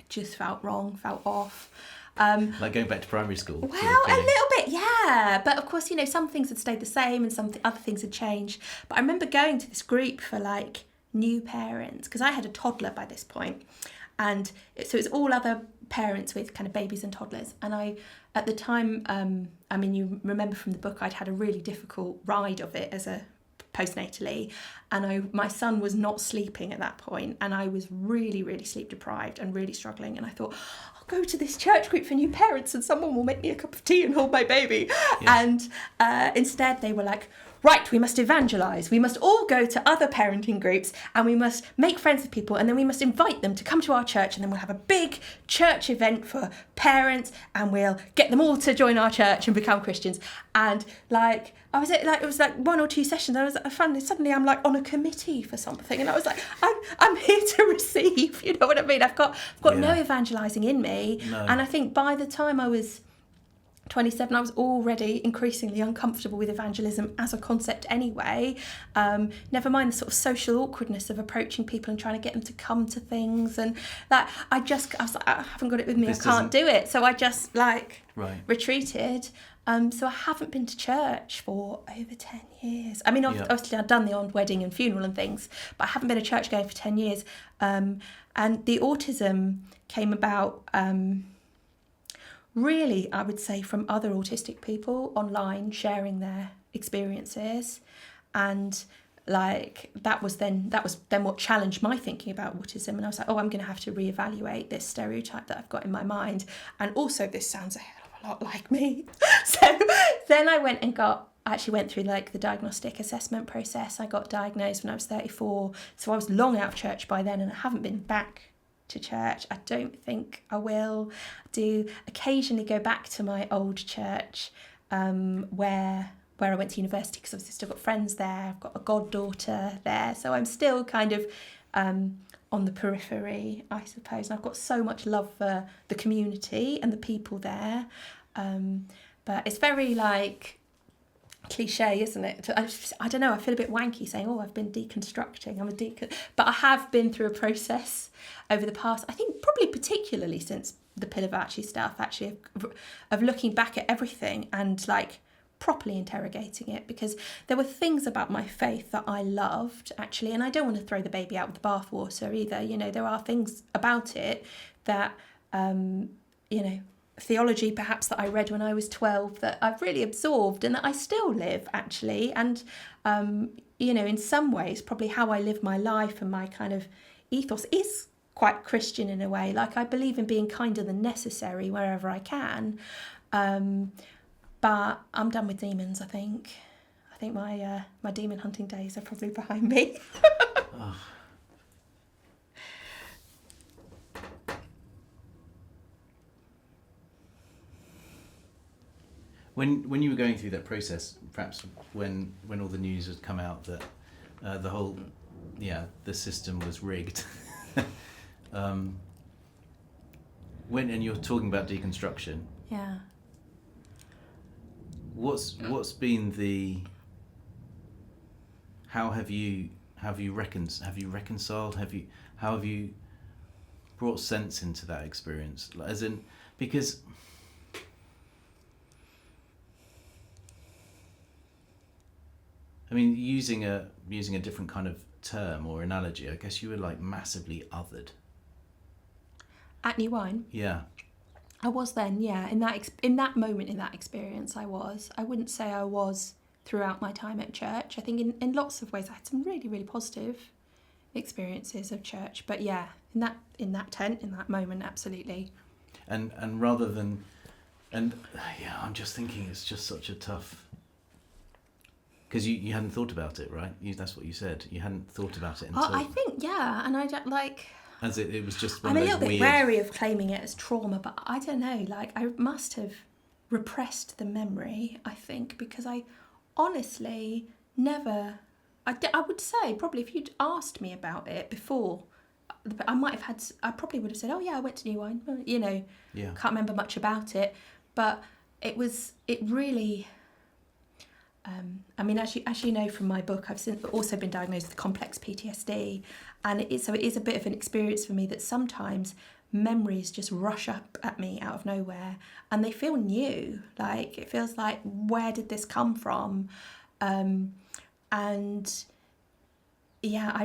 just felt wrong, felt off. Like going back to primary school? Well, a little bit, yeah. But of course, some things had stayed the same and other things had changed. But I remember going to this group for like new parents, because I had a toddler by this point. And so it was all other parents with kind of babies and toddlers. And I, at the time, you remember from the book, I'd had a really difficult ride of it as a postnatally, and my son was not sleeping at that point, and I was really, really sleep deprived and really struggling. And I thought, I'll go to this church group for new parents and someone will make me a cup of tea and hold my baby. Yeah. And instead they were like, right, we must evangelise. We must all go to other parenting groups and we must make friends with people, and then we must invite them to come to our church, and then we'll have a big church event for parents and we'll get them all to join our church and become Christians. And like, I was at it was like 1 or 2 sessions. I found suddenly I'm like on a committee for something, and I was like, I'm here to receive. You know what I mean? I've got no evangelising in me. No. And I think by the time I was 27, I was already increasingly uncomfortable with evangelism as a concept anyway. Never mind the sort of social awkwardness of approaching people and trying to get them to come to things. And that I was like, I haven't got it with me, I can't do it. So I just retreated. So I haven't been to church for over 10 years. I mean, obviously I've done the odd wedding and funeral and things, but I haven't been a church goer for 10 years. And the autism came about... really, I would say, from other autistic people online sharing their experiences, and that was then what challenged my thinking about autism. And I was like, I'm going to have to reevaluate this stereotype that I've got in my mind, and also this sounds a hell of a lot like me. So then I went through the diagnostic assessment process. I got diagnosed when I was 34, so I was long out of church by then, and I haven't been back to church. I don't think I will. I do occasionally go back to my old church where I went to university, because I've still got friends there. I've got a goddaughter there, so I'm still kind of on the periphery, I suppose. And I've got so much love for the community and the people there, but it's very cliche, isn't it? I don't know, I feel a bit wanky saying, I've been deconstructing, but I have been through a process over the past, I think probably particularly since the Pilavachi stuff, actually, of looking back at everything and properly interrogating it, because there were things about my faith that I loved, actually, and I don't want to throw the baby out with the bathwater either. There are things about it that, theology perhaps that I read when I was 12 that I've really absorbed and that I still live, actually. And, in some ways, probably how I live my life and my kind of ethos is quite Christian in a way. I believe in being kinder than necessary wherever I can. But I'm done with demons, I think. I think my demon hunting days are probably behind me. Oh. When you were going through that process, perhaps when all the news had come out that the whole, the system was rigged, and you're talking about deconstruction, what's been how have you reconciled? How have you brought sense into that experience? Because I mean, using a different kind of term or analogy, I guess you were massively othered. At New Wine? Yeah. I was then, yeah. In that moment, in that experience, I was. I wouldn't say I was throughout my time at church. I think in lots of ways I had some really, really positive experiences of church. But yeah, in that tent, in that moment, absolutely. And rather than, I'm just thinking it's just such a tough. Because you hadn't thought about it, right? That's what you said. You hadn't thought about it until... I think, yeah. And I don't As it was just one of those weird... I'm a little bit wary of claiming it as trauma, but I don't know. I must have repressed the memory, I think, because I honestly never... I would say, probably, if you'd asked me about it before, I probably would have said, I went to New Wine. Can't remember much about it. But it really... as you know from my book, I've also been diagnosed with complex PTSD, and it is a bit of an experience for me that sometimes memories just rush up at me out of nowhere, and they feel new. It feels like, where did this come from? I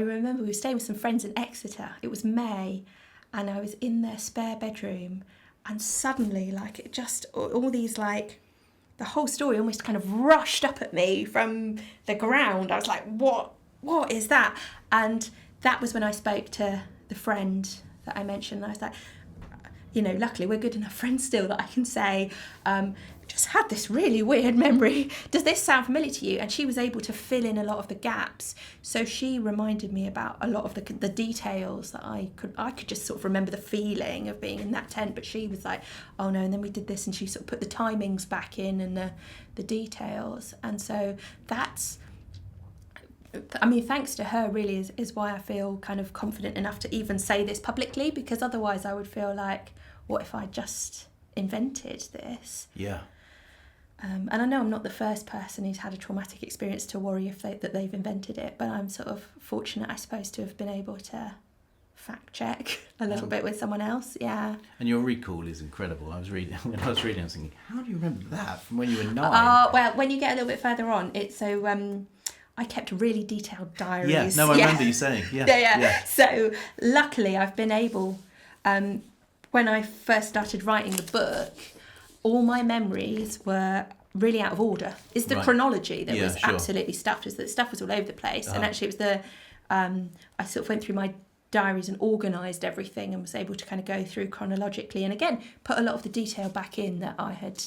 remember we were staying with some friends in Exeter. It was May, and I was in their spare bedroom, and suddenly, it just all these the whole story almost kind of rushed up at me from the ground. I was like, what is that? And that was when I spoke to the friend that I mentioned. I was like, luckily we're good enough friends still that I can say, just had this really weird memory. Does this sound familiar to you? And she was able to fill in a lot of the gaps. So she reminded me about a lot of the details that I could just sort of remember the feeling of being in that tent. But she was like, oh no, and then we did this, and she sort of put the timings back in and the details. And so that's, thanks to her really is why I feel kind of confident enough to even say this publicly, because otherwise I would feel like, what if I just invented this? Yeah. And I know I'm not the first person who's had a traumatic experience to worry that they've invented it, but I'm sort of fortunate, I suppose, to have been able to fact check a little bit with someone else. Yeah. And your recall is incredible. When I was reading, I was thinking, how do you remember that from when you were 9? Well, when you get a little bit further on, it's so I kept really detailed diaries. Yeah, no, I remember you saying. Yeah. So luckily, I've been able, when I first started writing the book, all my memories were really out of order. It's the chronology that was absolutely stuffed. Is that stuff was all over the place, and actually it was I sort of went through my diaries and organised everything and was able to kind of go through chronologically, and again put a lot of the detail back in that I had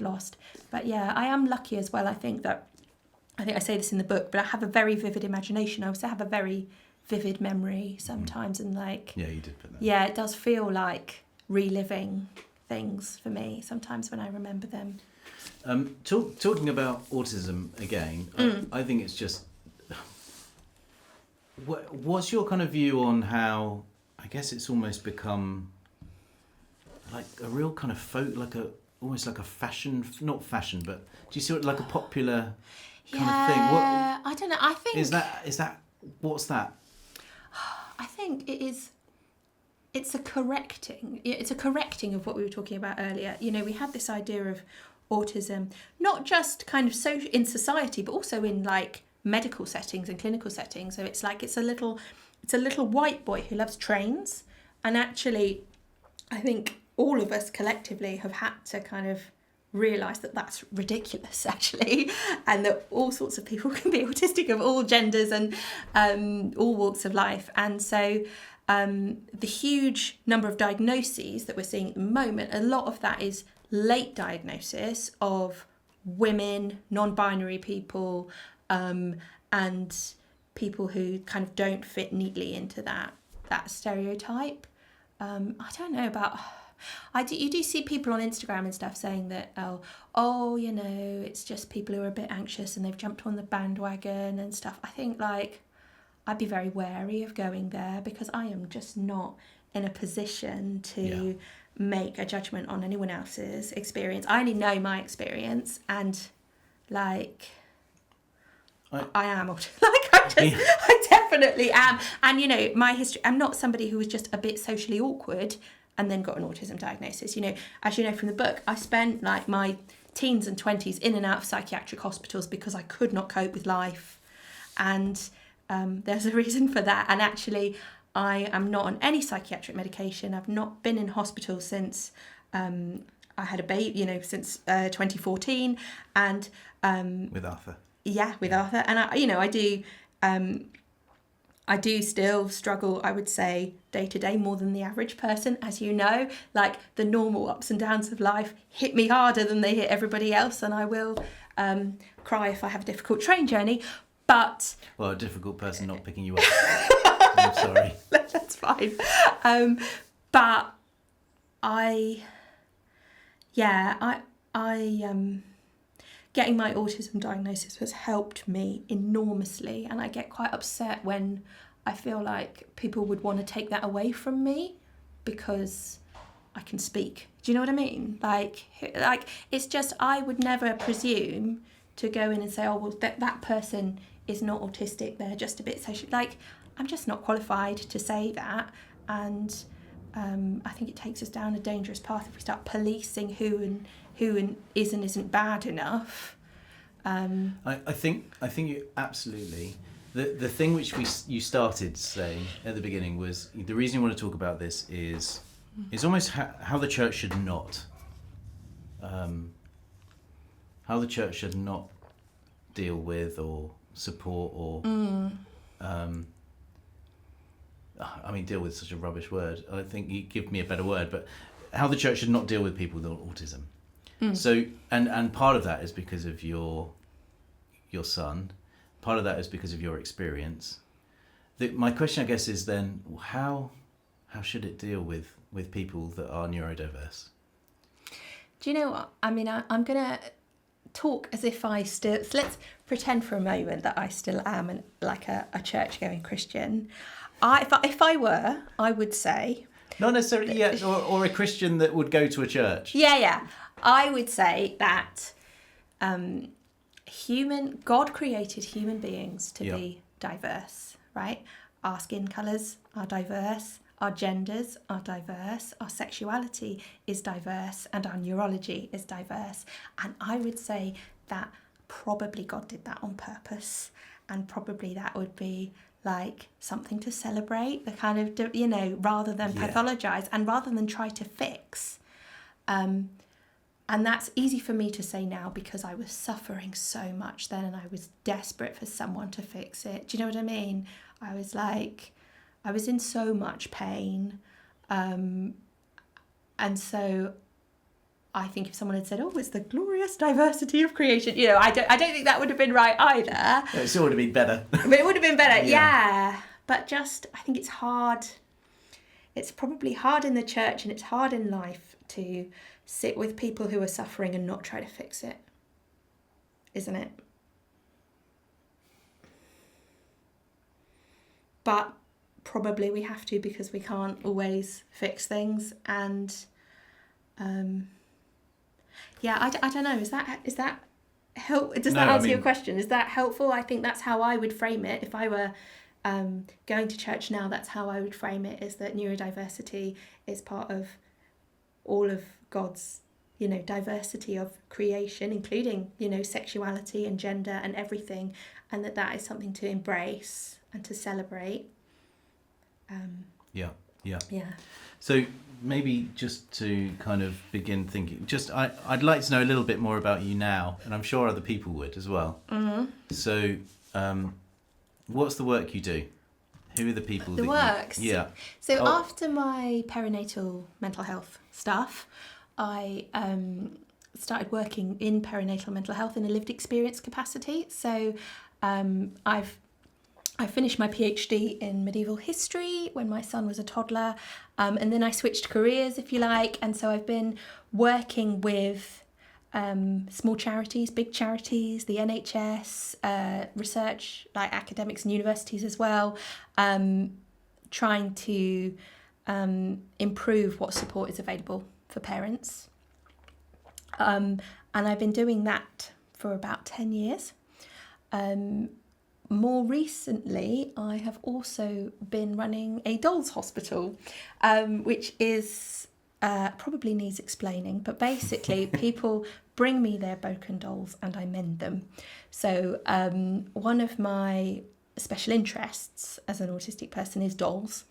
lost. But yeah, I am lucky as well. I think I say this in the book, but I have a very vivid imagination. I also have a very vivid memory sometimes, and like you did put that. Yeah, it does feel like reliving things for me sometimes when I remember them. Talking about autism again, I think it's just. What's your kind of view on how, I guess it's almost become like a real kind of almost like a fashion, not fashion, but do you see it like a popular kind of thing? I don't know. I think is that what's that? I think it's a correcting. It's a correcting of what we were talking about earlier. You know, we had this idea of autism, not just kind of in society, but also in like medical settings and clinical settings. So it's like it's a little white boy who loves trains, and actually I think all of us collectively have had to kind of realise that that's ridiculous actually, and that all sorts of people can be autistic of all genders and all walks of life. And so the huge number of diagnoses that we're seeing at the moment, a lot of that is late diagnosis of women, non-binary people, and people who kind of don't fit neatly into that stereotype. I don't know about. You do see people on Instagram and stuff saying that you know, it's just people who are a bit anxious and they've jumped on the bandwagon and stuff. I think like I'd be very wary of going there, because I am just not in a position to make a judgment on anyone else's experience. I only know my experience, and like. I am I definitely am. And you know, my history, I'm not somebody who was just a bit socially awkward and then got an autism diagnosis. You know, as you know from the book, I spent like my teens and 20s in and out of psychiatric hospitals because I could not cope with life, and there's a reason for that. And actually I am not on any psychiatric medication. I've not been in hospital since I had a baby, you know, since 2014, and with Arthur. Yeah, with Arthur. And I do still struggle, I would say, day to day more than the average person, as you know. Like the normal ups and downs of life hit me harder than they hit everybody else, and I will cry if I have a difficult train journey. But a difficult person not picking you up. I'm sorry. That's fine. But getting my autism diagnosis has helped me enormously, and I get quite upset when I feel like people would want to take that away from me because I can speak. Do you know what I mean? Like it's just, I would never presume to go in and say, oh, well, that person is not autistic, they're just a bit social. Like, I'm just not qualified to say that, and I think it takes us down a dangerous path if we start policing who is and isn't bad enough. I think you absolutely. The thing which you started saying at the beginning was the reason you want to talk about this is almost how the church should not deal with or support or deal with such a rubbish word. I think you give me a better word, but how the church should not deal with people with autism. So, and part of that is because of your son. Part of that is because of your experience. My question, I guess, is then how should it deal with people that are neurodiverse? Do you know what? I mean, I'm going to talk as if I still... So let's pretend for a moment that I still am a church-going Christian. If I were, I would say... Not necessarily yet, or a Christian that would go to a church. Yeah. I would say that God created human beings to be diverse, right? Our skin colours are diverse, our genders are diverse, our sexuality is diverse, and our neurology is diverse. And I would say that probably God did that on purpose, and probably that would be like something to celebrate, the kind of, you know, rather than pathologise and rather than try to fix. And that's easy for me to say now because I was suffering so much then and I was desperate for someone to fix it. Do you know what I mean? I was in so much pain. And so I think if someone had said, oh, it's the glorious diversity of creation, you know, I don't think that would have been right either. It still would have been better. But it would have been better, yeah. But just, I think it's hard. It's probably hard in the church and it's hard in life to sit with people who are suffering and not try to fix it, isn't it? But probably we have to because we can't always fix things. And I don't know. Is that help? Does that answer your question? Is that helpful? I think that's how I would frame it if I were going to church now. That's how I would frame it: is that neurodiversity is part of all of God's, you know, diversity of creation, including, you know, sexuality and gender and everything, and that is something to embrace and to celebrate. Yeah. So maybe just to kind of begin thinking, I'd like to know a little bit more about you now, and I'm sure other people would as well. Mm-hmm. So what's the work you do? Who are the people the works? So Oh. After my perinatal mental health stuff, I started working in perinatal mental health in a lived experience capacity. So I finished my PhD in medieval history when my son was a toddler, and then I switched careers, if you like, and so I've been working with small charities, big charities, the NHS, research, like academics and universities as well, trying to improve what support is available for parents. And I've been doing that for about 10 years. More recently, I have also been running a dolls hospital, which is probably needs explaining, but basically people bring me their broken dolls and I mend them. So one of my special interests as an autistic person is dolls.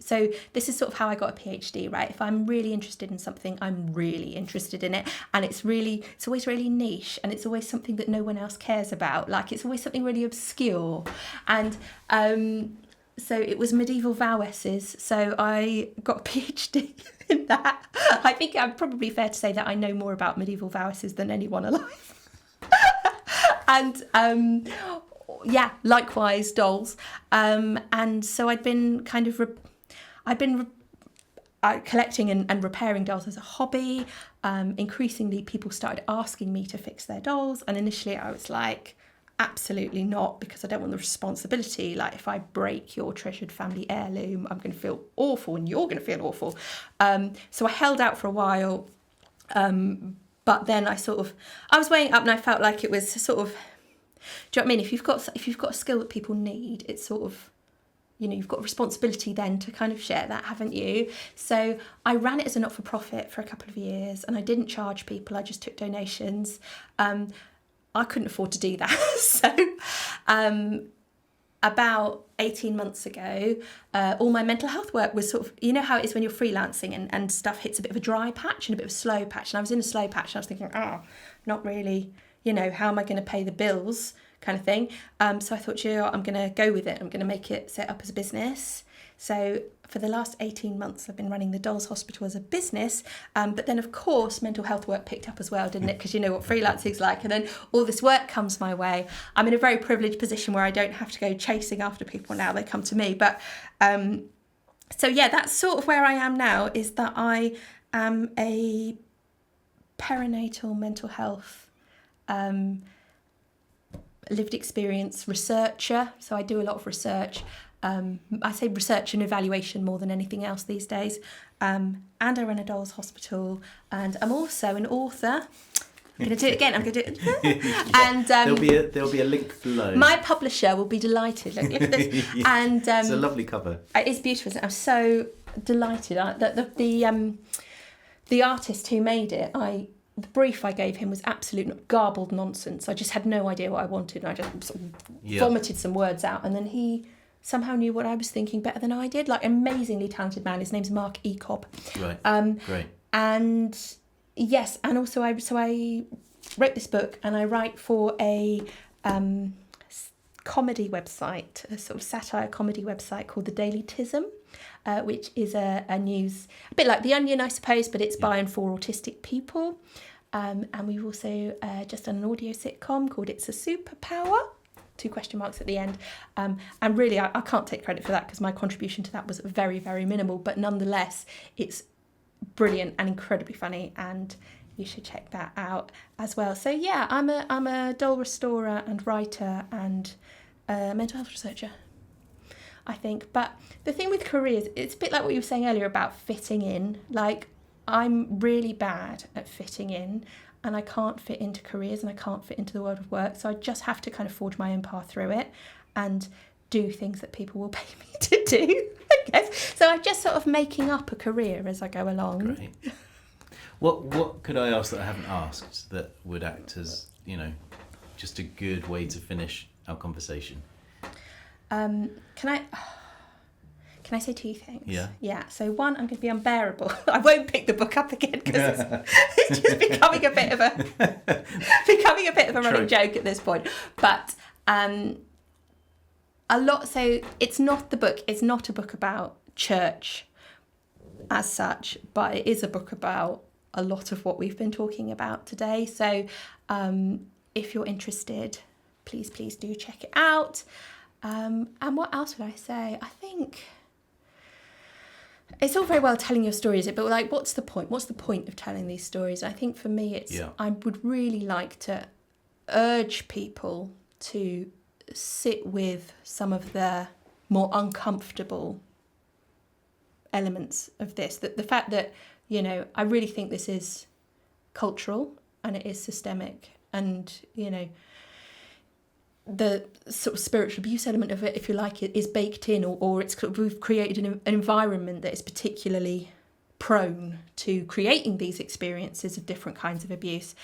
So this is sort of how I got a PhD, right? If I'm really interested in something, I'm really interested in it. And it's always really niche, and it's always something that no one else cares about. Like, it's always something really obscure. And so it was medieval vowesses. So I got a PhD in that. I think I'm probably fair to say that I know more about medieval vowesses than anyone alive. And likewise dolls. And so I'd been kind of collecting and repairing dolls as a hobby. Increasingly, people started asking me to fix their dolls. And initially I was like, absolutely not, because I don't want the responsibility. Like, if I break your treasured family heirloom, I'm going to feel awful and you're going to feel awful. So I held out for a while. But then I was weighing up and I felt like it was sort of, do you know what I mean? If you've got a skill that people need, it's sort of, you know, you've got a responsibility then to kind of share that, haven't you? So I ran it as a not-for-profit for a couple of years and I didn't charge people, I just took donations. I couldn't afford to do that. So about 18 months ago, all my mental health work was sort of, you know how it is when you're freelancing and stuff hits a bit of a dry patch and a bit of a slow patch. And I was in a slow patch and I was thinking, not really, you know, how am I going to pay the bills kind of thing. So I thought, you know, I'm going to go with it. I'm going to make it set up as a business. So for the last 18 months, I've been running the Dolls Hospital as a business. But then, of course, mental health work picked up as well, didn't it? Because you know what freelancing's like. And then all this work comes my way. I'm in a very privileged position where I don't have to go chasing after people now. They come to me. But so, yeah, that's sort of where I am now, is that I am a perinatal mental health lived experience researcher. So I do a lot of research. I say research and evaluation more than anything else these days. And I run a dolls hospital, and I'm also an author. going to do it again. I'm going to do it. And there'll be a link below. My publisher will be delighted. Look at this. And it's a lovely cover. It's beautiful. I'm so delighted that the artist who made it, the brief I gave him was absolute garbled nonsense. I just had no idea what I wanted, and I just sort of vomited some words out, and then he somehow knew what I was thinking better than I did. Like, amazingly talented man. His name's Mark E. Cobb. Right. Great. And yes, and also I wrote this book, and I write for a comedy website, a sort of satire comedy website called the dailyism, which is a news, a bit like The Onion, I suppose, but it's by and for autistic people. And we've also just done an audio sitcom called It's a Superpower, 2 question marks at the end. And really, I can't take credit for that because my contribution to that was very, very minimal. But nonetheless, it's brilliant and incredibly funny, and you should check that out as well. So yeah, I'm a doll restorer and writer and mental health researcher, I think. But the thing with careers, it's a bit like what you were saying earlier about fitting in. Like, I'm really bad at fitting in, and I can't fit into careers, and I can't fit into the world of work. So I just have to kind of forge my own path through it and do things that people will pay me to do, I guess. So I'm just sort of making up a career as I go along. Great. What could I ask that I haven't asked that would act as, just a good way to finish our conversation? Can I say 2 things? Yeah. Yeah. So one, I'm going to be unbearable. I won't pick the book up again because it's just becoming a bit of a running joke at this point. But so it's not a book about church as such, but it is a book about a lot of what we've been talking about today. So if you're interested, please do check it out. And what else would I say? I think it's all very well telling your stories, but like, what's the point? What's the point of telling these stories? I think for me, I would really like to urge people to sit with some of the more uncomfortable elements of this. That the fact that, I really think this is cultural and it is systemic, and, the sort of spiritual abuse element of it, if you like, it is baked in, or we've created an environment that is particularly prone to creating these experiences of different kinds of abuse.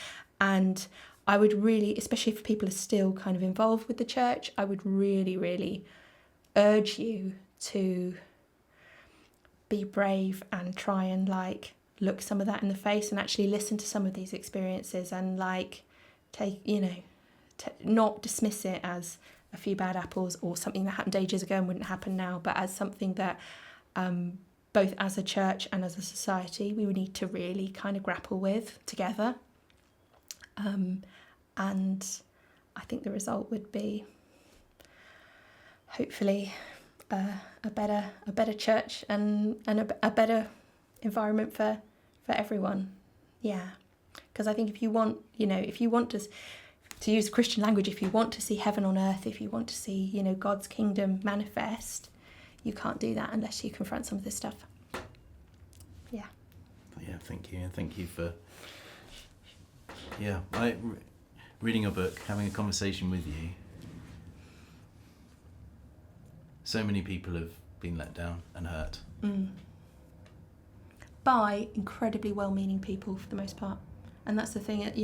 And I would really, especially if people are still kind of involved with the church, I would really, really urge you to be brave and try and look some of that in the face and actually listen to some of these experiences and take, not dismiss it as a few bad apples or something that happened ages ago and wouldn't happen now, but as something that both as a church and as a society we would need to really kind of grapple with together. And I think the result would be hopefully a better church and a better environment for everyone. Yeah, because I think if you want to use Christian language, if you want to see heaven on earth, if you want to see, God's kingdom manifest, you can't do that unless you confront some of this stuff. Yeah. Yeah, thank you. And thank you for, reading your book, having a conversation with you. So many people have been let down and hurt. By incredibly well-meaning people for the most part. And that's the thing, I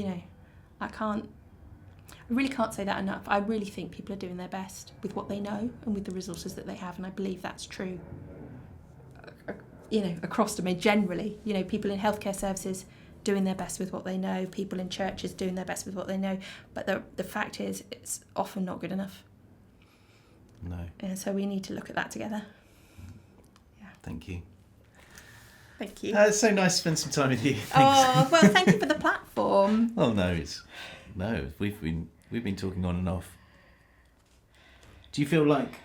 really can't say that enough. I really think people are doing their best with what they know and with the resources that they have, and I believe that's true, across the generally. People in healthcare services doing their best with what they know, people in churches doing their best with what they know, but the fact is it's often not good enough. No. And so we need to look at that together. Yeah. Thank you. Thank you. It's so nice to spend some time with you. Thanks. Oh, well, thank you for the platform. Oh, no, we've been talking on and off. Do you feel like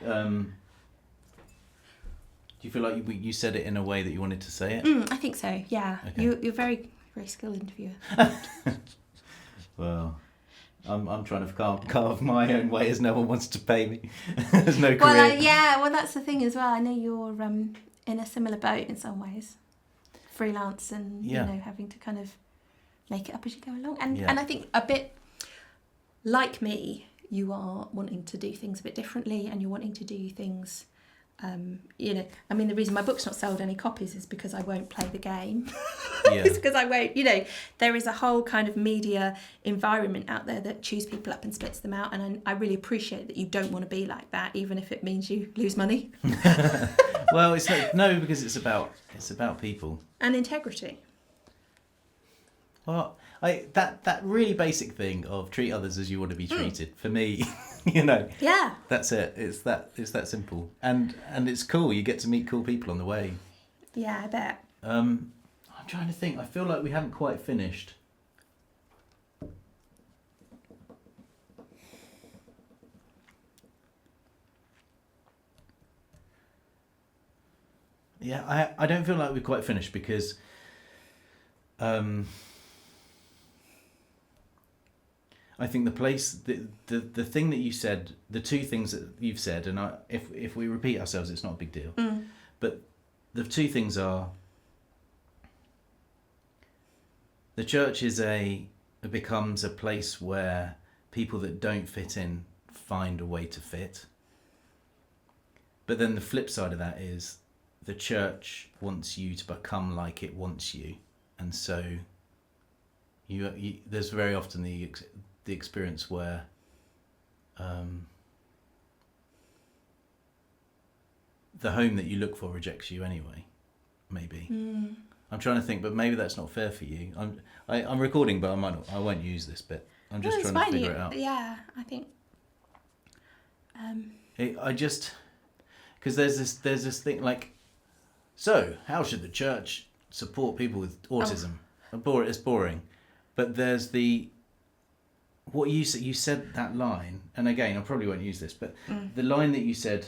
you said it in a way that you wanted to say it? I think so. Yeah. Okay. You're very, very skilled interviewer. Well, I'm trying to carve my own way as no one wants to pay me. There's no career. Well, that's the thing as well. I know you're in a similar boat in some ways, freelance and having to kind of make it up as you go along. And I think a bit like me, you are wanting to do things a bit differently, and you're wanting to do things, the reason my book's not sold any copies is because I won't play the game. It's because I won't, there is a whole kind of media environment out there that chews people up and spits them out, and I really appreciate that you don't want to be like that, even if it means you lose money. Well, it's no, because it's about people and integrity. Well, that really basic thing of treat others as you want to be treated, for me, yeah, that's it. It's that simple, and it's cool. You get to meet cool people on the way. Yeah, I bet. I'm trying to think. I feel like we haven't quite finished. Yeah, I don't feel like we're quite finished because I think the thing that you said, the two things that you've said, and if we repeat ourselves, it's not a big deal. But the two things are, the church becomes a place where people that don't fit in find a way to fit. But then the flip side of that is the church wants you to become like it wants you, and so you there's very often the experience where the home that you look for rejects you anyway, maybe. I'm trying to think, but maybe that's not fair for you. I'm recording, but I won't use this bit. I'm just trying to figure it out. Yeah, I think. Because there's this thing like, so how should the church support people with autism? It's boring, but there's what you said that line, and again I probably won't use this, but the line that you said,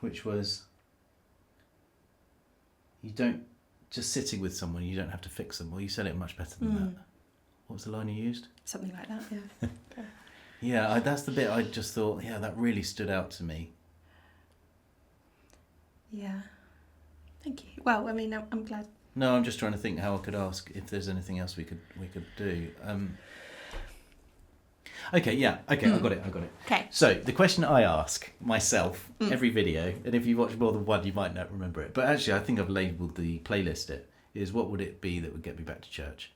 which was, you don't just sitting with someone, you don't have to fix them. Well, you said it much better than that. What was the line you used? Something like that, yeah. Yeah, that's the bit I just thought, yeah, that really stood out to me. Yeah, thank you. Well, I mean, I'm glad. No, I'm just trying to think how I could ask if there's anything else we could do. Okay, I got it. Okay. So the question I ask myself every video, and if you watch more than one, you might not remember it. But actually, I think I've labelled the playlist. It is, what would it be that would get me back to church?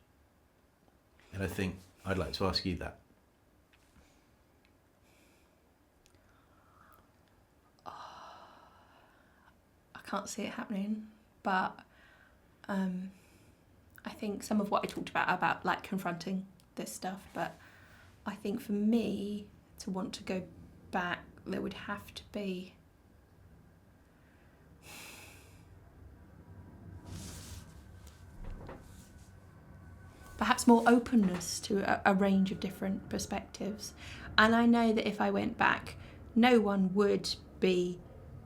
And I think I'd like to ask you that. I can't see it happening, but I think some of what I talked about like confronting this stuff, but I think for me to want to go back, there would have to be perhaps more openness to a range of different perspectives. And I know that if I went back, no one would be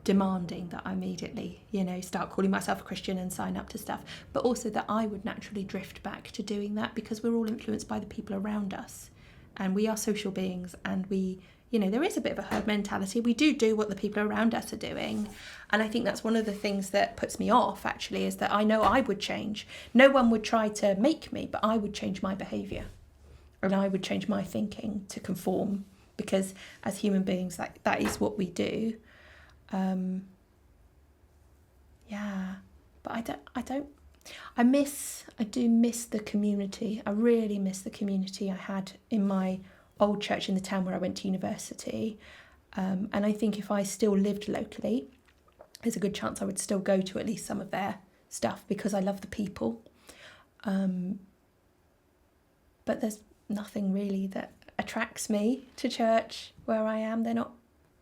demanding that I immediately, start calling myself a Christian and sign up to stuff, but also that I would naturally drift back to doing that, because we're all influenced by the people around us, and we are social beings, and we, there is a bit of a herd mentality. We do what the people around us are doing, and I think that's one of the things that puts me off, actually, is that I know I would change. No one would try to make me, but I would change my behaviour, and I would change my thinking to conform, because as human beings, that is what we do. But I do miss the community. I really miss the community I had in my old church in the town where I went to university. And I think if I still lived locally, there's a good chance I would still go to at least some of their stuff, because I love the people. But there's nothing really that attracts me to church where I am. They're not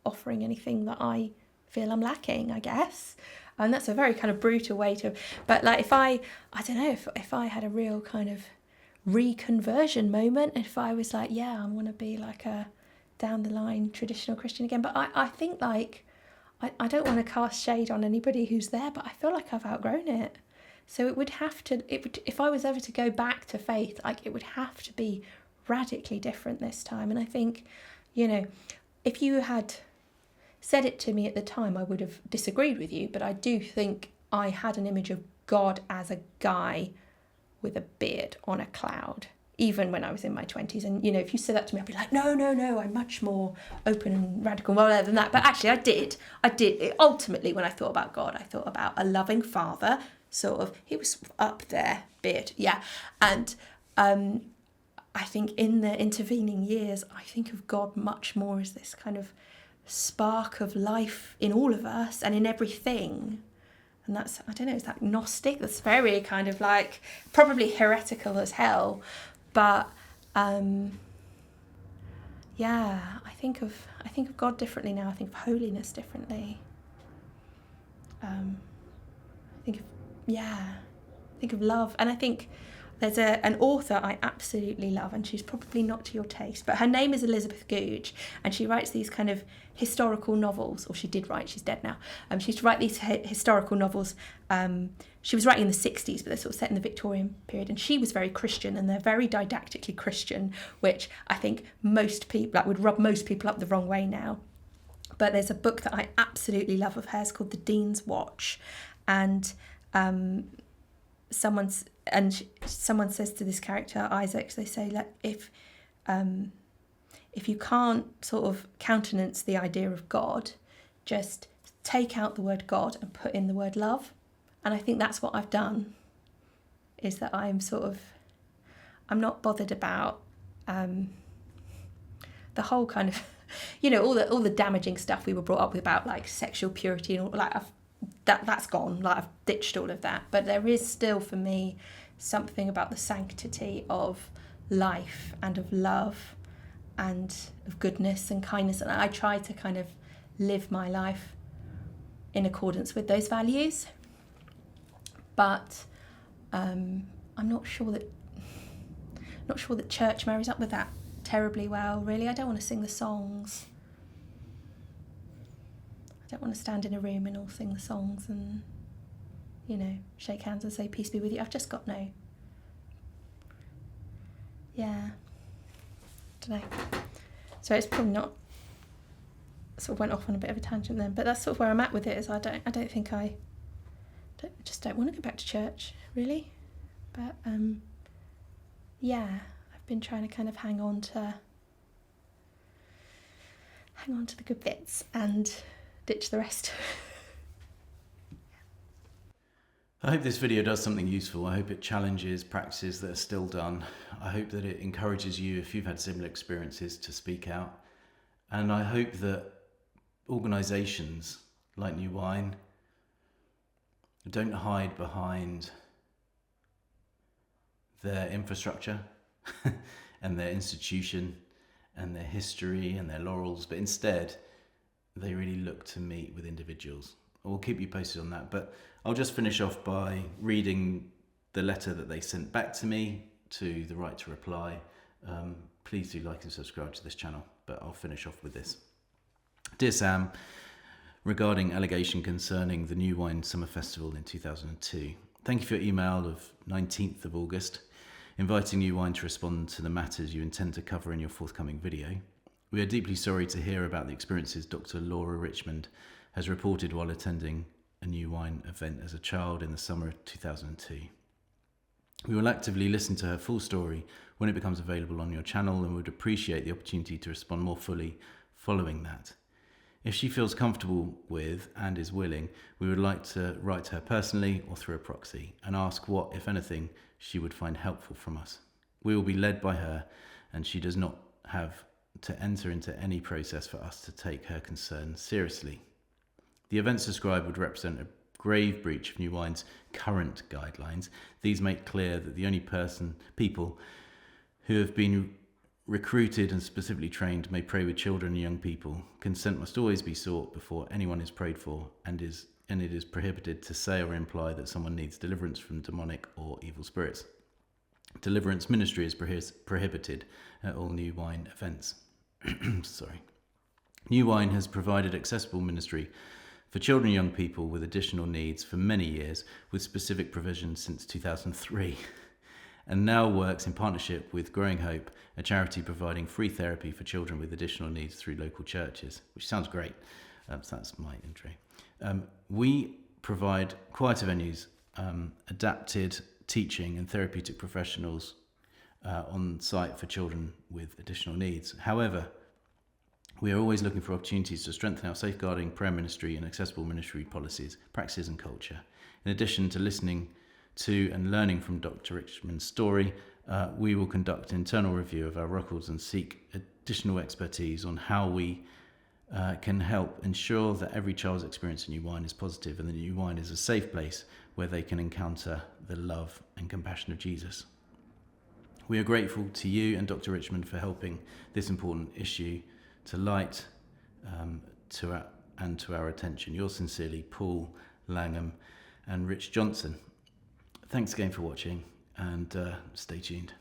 offering anything that I feel I'm lacking, I guess. And that's a very kind of brutal way to, but like if I don't know, if I had a real kind of reconversion moment, if I was like, yeah, I want to be like a down the line traditional Christian again, but I think like, I don't want to cast shade on anybody who's there, but I feel like I've outgrown it. So if I was ever to go back to faith, like it would have to be radically different this time. And I think, if you had said it to me at the time, I would have disagreed with you, but I do think I had an image of God as a guy with a beard on a cloud, even when I was in my 20s. And, you know, if you said that to me, I'd be like, no, I'm much more open and radical and whatever than that. But actually, I did. Ultimately, when I thought about God, I thought about a loving father, sort of. He was up there, beard, yeah. And I think in the intervening years, I think of God much more as this kind of spark of life in all of us and in everything. And that's, I don't know, is that Gnostic? That's very kind of like, probably heretical as hell. But yeah, I think of God differently now. I think of holiness differently. I think of love. And I think there's an author I absolutely love, and she's probably not to your taste, but her name is Elizabeth Googe, and she writes these kind of historical novels, or she did write, she's dead now. She used to write these historical novels. She was writing in the 60s, but they're sort of set in the Victorian period, and she was very Christian, and they're very didactically Christian, which I think most people, like, would rub most people up the wrong way now. But there's a book that I absolutely love of hers called The Dean's Watch, and someone says to this character Isaac, they say, like, if you can't sort of countenance the idea of God, just take out the word God and put in the word love. And I think that's what I've done, is that I'm not bothered about the whole kind of, you know, all the damaging stuff we were brought up with about, like, sexual purity and all, like, that's gone. Like, I've ditched all of that. But there is still, for me, something about the sanctity of life and of love and of goodness and kindness. And I try to kind of live my life in accordance with those values. But I'm not sure that church marries up with that terribly well, really. I don't want to sing the songs. I don't want to stand in a room and all sing the songs and, you know, shake hands and say peace be with you. I've just got no. Yeah. Don't know. So it's probably not. Sort of went off on a bit of a tangent then, but that's sort of where I'm at with it. Is I don't want to go back to church, really. But yeah, I've been trying to kind of hang on to the good bits and ditch the rest. I hope this video does something useful. I hope it challenges practices that are still done. I hope that it encourages you, if you've had similar experiences, to speak out. And I hope that organisations like New Wine don't hide behind their infrastructure and their institution and their history and their laurels, but instead they really look to meet with individuals. We'll keep you posted on that, but I'll just finish off by reading the letter that they sent back to me to the right to reply. Please do like and subscribe to this channel, but I'll finish off with this. Dear Sam, regarding allegation concerning the New Wine Summer Festival in 2002, thank you for your email of 19th of August, inviting New Wine to respond to the matters you intend to cover in your forthcoming video. We are deeply sorry to hear about the experiences Dr. Laura Richmond has reported while attending a New Wine event as a child in the summer of 2002. We will actively listen to her full story when it becomes available on your channel and would appreciate the opportunity to respond more fully following that. If she feels comfortable with and is willing, we would like to write to her personally or through a proxy and ask what, if anything, she would find helpful from us. We will be led by her, and she does not have to enter into any process for us to take her concerns seriously. The events described would represent a grave breach of New Wine's current guidelines. These make clear that the only people who have been recruited and specifically trained may pray with children and young people. Consent must always be sought before anyone is prayed for, and it is prohibited to say or imply that someone needs deliverance from demonic or evil spirits. Deliverance ministry is prohibited at all New Wine events. Sorry. New Wine has provided accessible ministry for children and young people with additional needs for many years, with specific provisions since 2003. And now works in partnership with Growing Hope, a charity providing free therapy for children with additional needs through local churches, which sounds great. So that's my intro. We provide quieter venues adapted teaching and therapeutic professionals on site for children with additional needs. However, we are always looking for opportunities to strengthen our safeguarding, prayer ministry and accessible ministry policies, practices and culture. In addition to listening to and learning from Dr. Richmond's story, we will conduct an internal review of our records and seek additional expertise on how we can help ensure that every child's experience of new wine is positive and that new wine is a safe place where they can encounter the love and compassion of Jesus. We are grateful to you and Dr. Richmond for helping this important issue to light to our attention. Yours sincerely, Paul Langham and Rich Johnson. Thanks again for watching, and stay tuned.